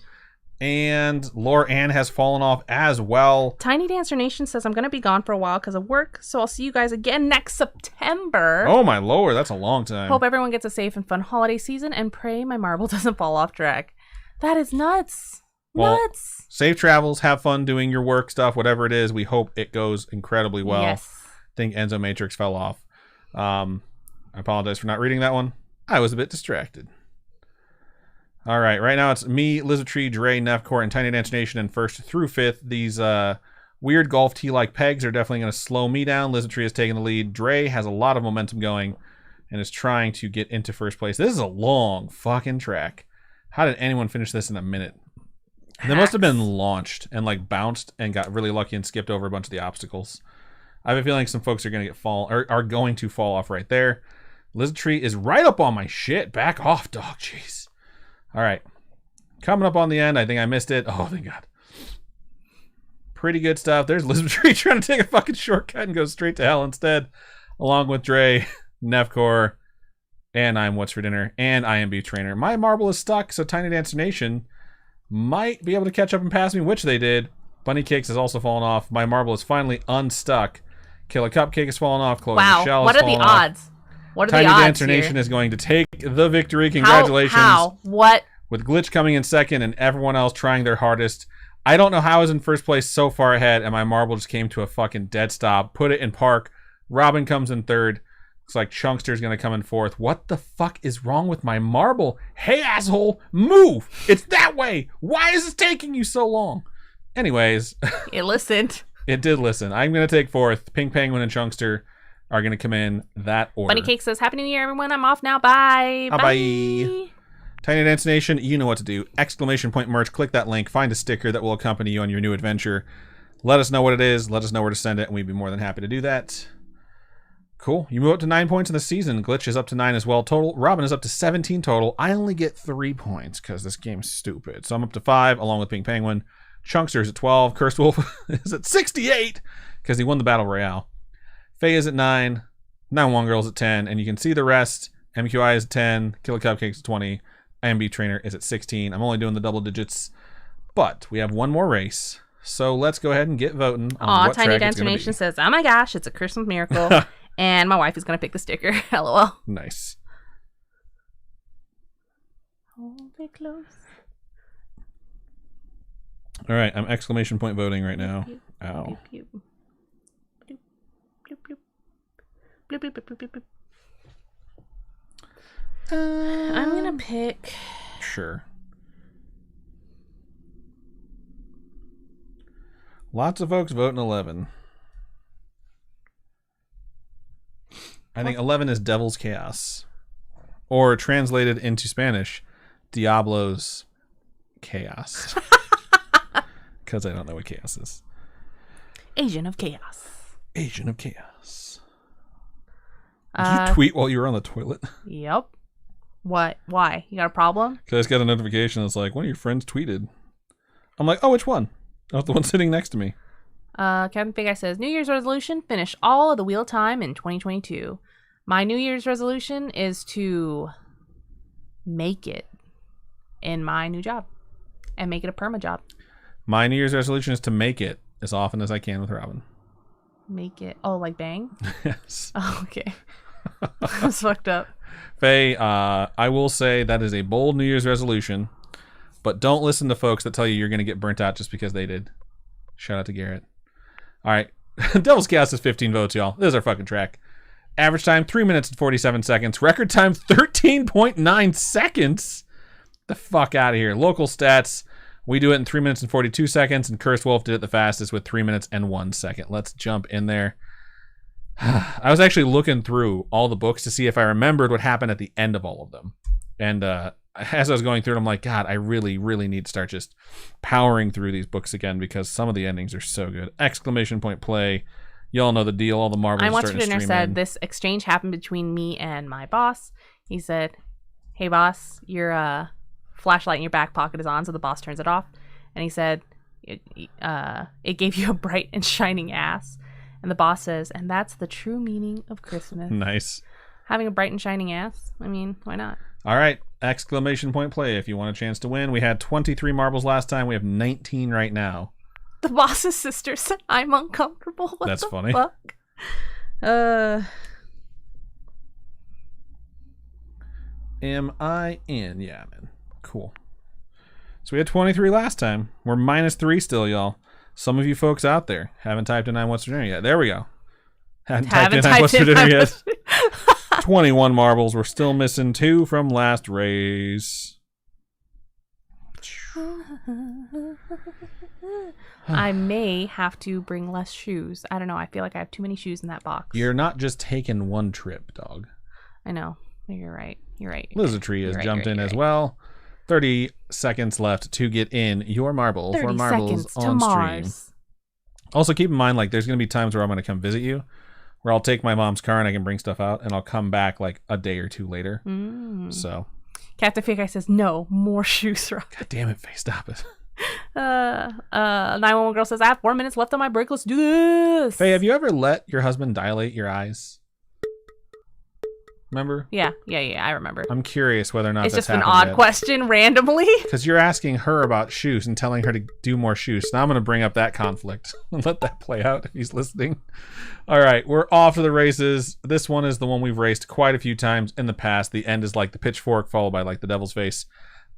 And Laura Ann has fallen off as well. Tiny Dancer Nation says, I'm going to be gone for a while because of work, so I'll see you guys again next September. Oh, my lord, that's a long time. Hope everyone gets a safe and fun holiday season, and pray my marble doesn't fall off track. That is nuts. Well, nuts. Safe travels. Have fun doing your work stuff, whatever it is. We hope it goes incredibly well. Yes. I think Enzo Matrix fell off. I apologize for not reading that one. I was a bit distracted. All right, right now it's me, Lizardtree, Dre, Nefcore, and Tiny Dance Nation in first through fifth. These weird golf tee-like pegs are definitely going to slow me down. Lizardtree has taken the lead. Dre has a lot of momentum going and is trying to get into first place. This is a long fucking track. How did anyone finish this in a minute? They must have been launched and like bounced and got really lucky and skipped over a bunch of the obstacles. I have a feeling some folks are going to are going to fall off right there. Lizardtree is right up on my shit. Back off, dog. Jeez. All right. Coming up on the end. I think I missed it. Oh, thank God. Pretty good stuff. There's Lizardtree trying to take a fucking shortcut and go straight to hell instead. Along with Dre, Nefcore, and I'm What's for Dinner, and I am Beef Trainer. My marble is stuck, so Tiny Dancer Nation might be able to catch up and pass me, which they did. Bunny Cakes has also fallen off. My marble is finally unstuck. Killer Cupcake has fallen off. Chloe Michelle what has are the fallen off. odds? What are Tiny the odds Dancer here? Nation is going to take the victory. Congratulations. How? What? With Glitch coming in second and everyone else trying their hardest. I don't know how I was in first place so far ahead, and my marble just came to a fucking dead stop. Put it in park. Robin comes in third. Looks like Chunkster's going to come in fourth. What the fuck is wrong with my marble? Hey, asshole, move! It's that way! Why is this taking you so long? Anyways. It listened. It did listen. I'm going to take fourth. Pink Penguin and Chunkster are going to come in that order. Bunny Cake says, Happy New Year, everyone. I'm off now. Bye. Bye. Tiny Dance Nation, you know what to do. Exclamation point merch. Click that link. Find a sticker that will accompany you on your new adventure. Let us know what it is. Let us know where to send it, and we'd be more than happy to do that. Cool. You move up to 9 points in the season. Glitch is up to 9 as well total. Robin is up to 17 total. I only get 3 points because this game's stupid. So I'm up to 5 along with Pink Penguin. Chunkster's at 12. Cursed Wolf is at 68 because he won the Battle Royale. Faye is at 9. 9-1 Girl's at 10. And you can see the rest. MQI is at 10. Killer Cupcakes at 20. IMB Trainer is at 16. I'm only doing the double digits. But we have one more race. So let's go ahead and get voting on what Tiny track Dance it's going to Nation be. says, oh my gosh, it's a Christmas miracle. And my wife is going to pick the sticker. LOL. Nice. Hold it close. All right, I'm exclamation point voting right now. Ow. Bloop, bloop. Bloop, bloop. Bloop, bloop, bloop, bloop, bloop. I'm going to pick... Sure. Lots of folks voting 11. I think 11 is Devil's Chaos. Or translated into Spanish, Diablo's Chaos. Because I don't know what chaos is. Agent of Chaos. Agent of Chaos. Did you tweet while you were on the toilet? Yep. What? Why? You got a problem? Because I just got a notification that's like, one of your friends tweeted. I'm like, oh, which one? Oh, the one sitting next to me. Captain Big Guy says, New Year's resolution, finish all of the Wheel of Time in 2022. My New Year's resolution is to make it in my new job and make it a perma job. My New Year's resolution is to make it as often as I can with Robin. Make it. Oh, like bang? Yes. Oh, okay. That's fucked up. Faye, I will say that is a bold New Year's resolution, but don't listen to folks that tell you you're going to get burnt out just because they did. Shout out to Garrett. All right. Devil's Chaos is 15 votes, y'all. This is our fucking track. Average time, 3 minutes and 47 seconds. Record time, 13.9 seconds. The fuck out of here. Local stats, we do it in 3 minutes and 42 seconds, and Cursed Wolf did it the fastest with 3 minutes and 1 second. Let's jump in there. I was actually looking through all the books to see if I remembered what happened at the end of all of them. And as I was going through it, I'm like, God, I really, really need to start just powering through these books again because some of the endings are so good. Exclamation point play. Y'all know the deal. All the marbles I are Watch starting for to Dinner stream said in. this exchange happened between me and my boss. He said, hey, boss, your flashlight in your back pocket is on, so the boss turns it off. And he said, it gave you a bright and shining ass. And the boss says, and that's the true meaning of Christmas. Nice. Having a bright and shining ass? I mean, why not? All right. Exclamation point play if you want a chance to win. We had 23 marbles last time. We have 19 right now. The boss's sister said, I'm uncomfortable. What That's the funny. Fuck? Am I in? Yeah, I'm in. Cool. So we had 23 last time. We're -3 still, y'all. Some of you folks out there haven't typed in 9 What's for Dinner yet. There we go. Haven't typed in 9 What's for Dinner yet. 21 marbles. We're still missing 2 from last race. I may have to bring less shoes. I don't know. I feel like I have too many shoes in that box. You're not just taking one trip, dog. I know. You're right. You're right. Lizardtree has jumped in as well. 30 seconds left to get in your marble 30 for marbles seconds to on Mars. stream. Also, keep in mind, like, there's going to be times where I'm going to come visit you, where I'll take my mom's car and I can bring stuff out, and I'll come back like a day or 2 later. So, Captain Fake Guy says, no, more shoes, Rob. God damn it, Faye, stop it. 911 Girl says, I have 4 minutes left on my break. Let's do this. Faye, have you ever let your husband dilate your eyes? Remember? Yeah, I remember. I'm curious whether or not It's that's just an happened odd question randomly. Because you're asking her about shoes and telling her to do more shoes. Now I'm going to bring up that conflict and let that play out if he's listening. All right, we're off to the races. This one is the one we've raced quite a few times in the past. The end is like the pitchfork followed by like the devil's face.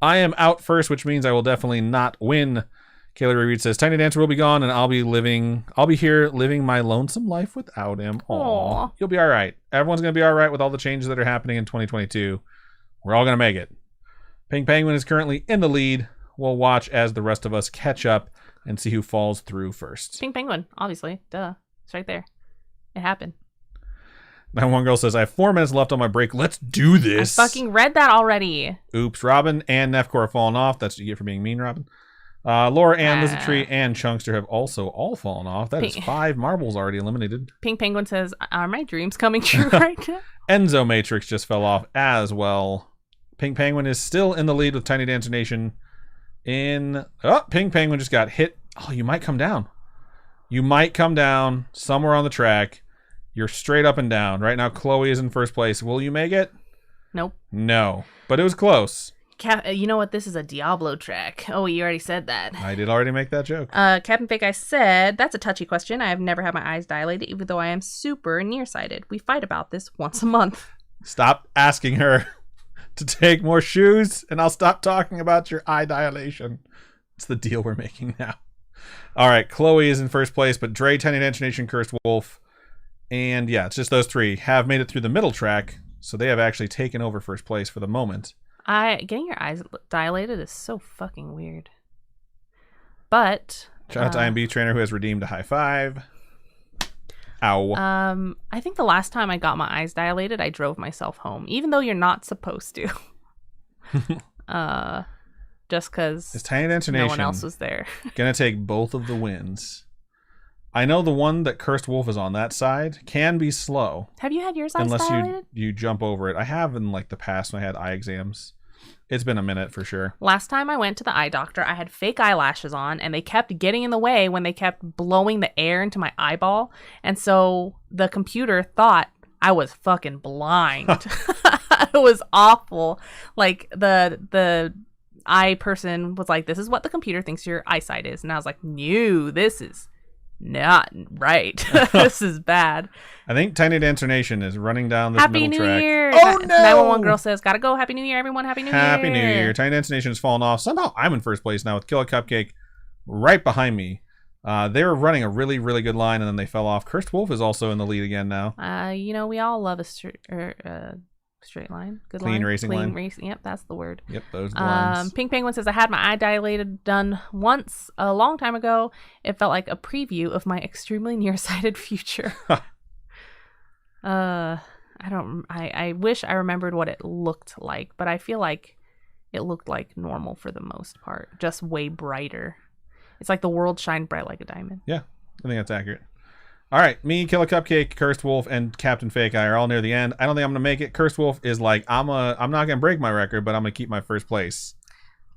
I am out first, which means I will definitely not win. Kayla Reed says, Tiny Dancer will be gone and I'll be here living my lonesome life without him. Aww. You'll be all right. Everyone's going to be all right with all the changes that are happening in 2022. We're all going to make it. Pink Penguin is currently in the lead. We'll watch as the rest of us catch up and see who falls through first. Pink Penguin, obviously. Duh. It's right there. It happened. Now one girl says, I have 4 minutes left on my break. Let's do this. I fucking read that already. Oops. Robin and Nefcor are falling off. That's what you get for being mean, Robin. Laura Ann, Lizardtree, and Chunkster have also all fallen off. That is Pink- 5 marbles already eliminated. Pink Penguin says, "Are my dreams coming true right now?" Enzo Matrix just fell off as well. Pink Penguin is still in the lead with Tiny Dancer Nation. Pink Penguin just got hit. Oh, you might come down. You might come down somewhere on the track. You're straight up and down. Right now, Chloe is in first place. Will you make it? Nope. No. But it was close. You know what? This is a Diablo track. Oh, you already said that. I did already make that joke. Captain Fake Eye said, "That's a touchy question. I have never had my eyes dilated, even though I am super nearsighted. We fight about this once a month." Stop asking her to take more shoes, and I'll stop talking about your eye dilation. It's the deal we're making now. All right, Chloe is in first place, but Dre, Tiny Dancer Nation, Cursed Wolf, and yeah, it's just those 3 have made it through the middle track, so they have actually taken over first place for the moment. Getting your eyes dilated is so fucking weird. But Shout out to IMB Trainer who has redeemed a high 5. Ow. I think the last time I got my eyes dilated, I drove myself home, even though you're not supposed to. Just because Is Tiny Dancer no Nation one else was there. gonna take both of the wins? I know the one that Cursed Wolf is on that side can be slow Have you had yours eyes unless dilated? you jump over it. I have in like the past when I had eye exams. It's been a minute for sure. Last time I went to the eye doctor, I had fake eyelashes on, and they kept getting in the way when they kept blowing the air into my eyeball. And so the computer thought I was fucking blind. It was awful. Like the eye person was like, "This is what the computer thinks your eyesight is," and I was like, "No, this is not right. This is bad." I think Tiny Dancer Nation is running down this Happy middle New track. Year! Oh no! 911 girl says, "Gotta go. Happy New Year, everyone. Happy New Year." Happy New Year. Tiny Dancer Nation has fallen off. Somehow I'm in first place now with Killer Cupcake right behind me. They were running a really, really good line, and then they fell off. Cursed Wolf is also in the lead again now. We all love a straight line. Good Clean line. racing line. Racing. Yep, that's the word. Yep, those are the lines. Pink Penguin says, "I had my eye dilated done once a long time ago. It felt like a preview of my extremely nearsighted future." I wish I remembered what it looked like, but I feel like it looked like normal for the most part, just way brighter. It's like the world shined bright like a diamond. Yeah, I think that's accurate. All right, me, Killer Cupcake, Cursed Wolf, and Captain Fake Eye are all near the end. I don't think I'm gonna make it. Cursed Wolf is like, I'm not gonna break my record, but I'm gonna keep my first place.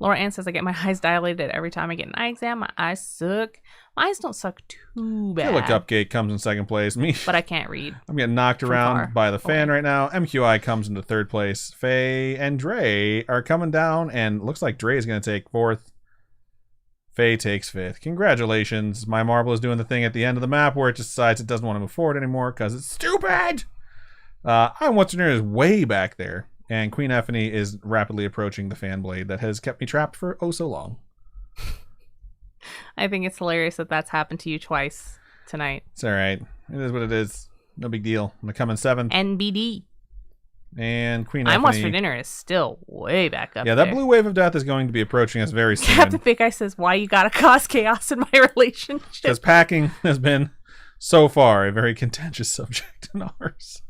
Laura Ann says, "I get my eyes dilated every time I get an eye exam. My eyes suck. My eyes don't suck too bad. Killer Cupcake comes in second place. Me, But I can't read. I'm getting knocked From around far by the fan away. right now. MQI comes into third place. Faye and Dre are coming down, and looks like Dre is gonna take fourth. Faye takes fifth. Congratulations. My marble is doing the thing at the end of the map where it just decides it doesn't want to move forward anymore because it's stupid. I'm What's Her Name is way back there. And Queen Effany is rapidly approaching the fan blade that has kept me trapped for oh so long. I think it's hilarious that that's happened to you twice tonight. It's all right. It is what it is. No big deal. I'm going to come in seventh. NBD. And Queen I'm Effany. What's for Dinner is still way back up Yeah, there. that blue wave of death is going to be approaching us very soon. Captain Fake Eye says, "Why you gotta cause chaos in my relationship?" Because packing has been, so far, a very contentious subject in ours.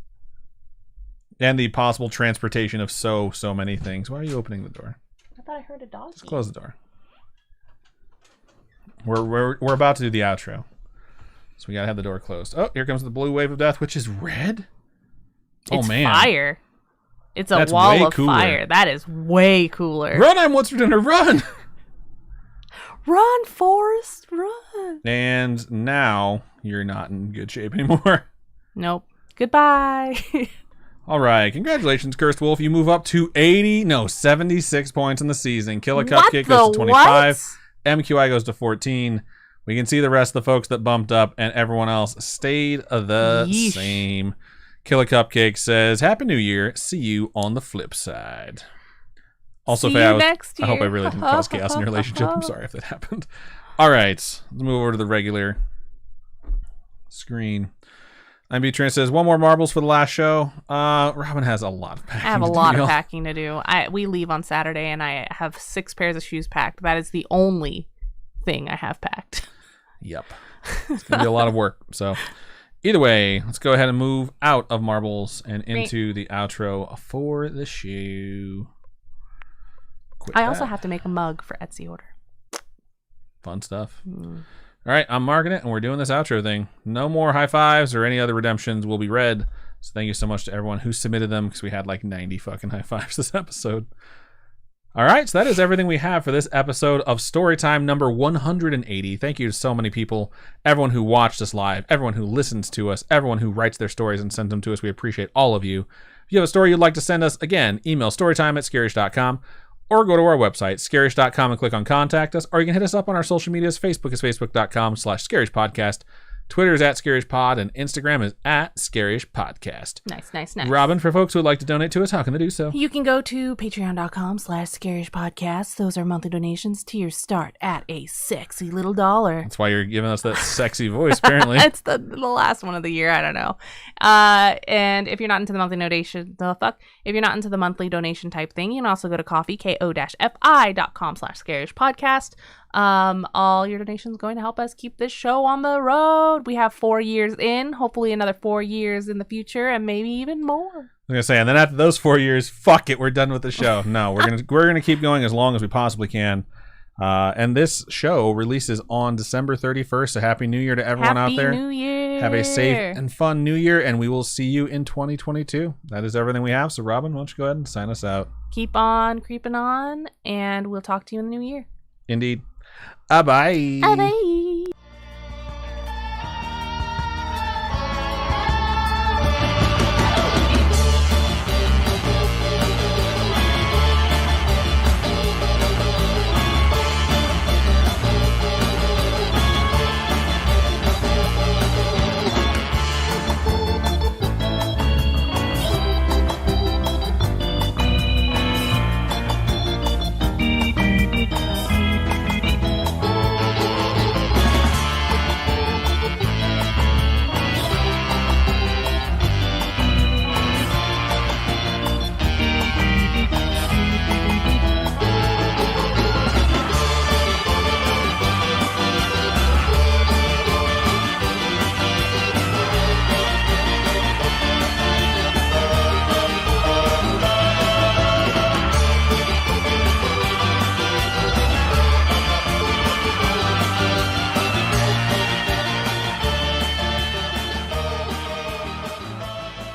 And the possible transportation of so many things. Why are you opening the door? I thought I heard a dog. Just close the door. We're about to do the outro. So we gotta have the door closed. Oh, here comes the blue wave of death, which is red? It's oh man. fire. It's a That's wall way of cooler. fire. That is way cooler. Run, I'm What's for Dinner, run! Run, Forrest, run. And now you're not in good shape anymore. Nope. Goodbye. All right, congratulations, Cursed Wolf. You move up to 76 points in the season. Killer What Cupcake the goes to 25. what? MQI goes to 14. We can see the rest of the folks that bumped up, and everyone else stayed the Yeesh. same. Killer Cupcake says, "Happy New Year. See you on the flip side." Also, See Faye, you next I hope I year. really didn't cause chaos in your relationship. I'm sorry if that happened. All right, let's move over to the regular screen. IMB Trent says, "One more marbles for the last show." Robin has a lot of I packing have a to lot do. of packing to do. We leave on Saturday, and I have 6 pairs of shoes packed. That is the only thing I have packed. Yep. It's going to be a lot of work. So, either way, let's go ahead and move out of marbles and into the outro for the show. Quit I also that. have to make a mug for Etsy order. Fun stuff. All right, I'm marking it, and we're doing this outro thing. No more high fives or any other redemptions will be read. So thank you so much to everyone who submitted them, because we had like 90 fucking high fives this episode. All right, so that is everything we have for this episode of Storytime number 180. Thank you to so many people, everyone who watched us live, everyone who listens to us, everyone who writes their stories and sends them to us. We appreciate all of you. If you have a story you'd like to send us, again, email storytime@scaryish.com, or go to our website, scaryish.com, and click on Contact Us, or you can hit us up on our social medias. Facebook is facebook.com/Scaryish Podcast. Twitter is @ScarishPod, and Instagram is @Scaryish Podcast. Nice. Robin, for folks who would like to donate to us, how can they do so? You can go to patreon.com/Scaryish Podcast. Those are monthly donations. Tiers start at a sexy little $1. That's why you're giving us that sexy voice, apparently. It's the last one of the year. I don't know. And if you're not into the monthly donation, if you're not into the monthly donation type thing, you can also go to ko-fi.com/Scaryish Podcast. All your donations going to help us keep this show on the road. We have 4 years in, hopefully another 4 years in the future, and maybe even more. I was gonna say, and then after those 4 years, fuck it, we're done with the show. No, we're gonna keep going as long as we possibly can. And this show releases on December 31st. So happy New Year to everyone out there. Happy New Year. Have a safe and fun New Year, and we will see you in 2022. That is everything we have. So Robin, why don't you go ahead and sign us out? Keep on creeping on, and we'll talk to you in the new year. Indeed. Bye. Bye.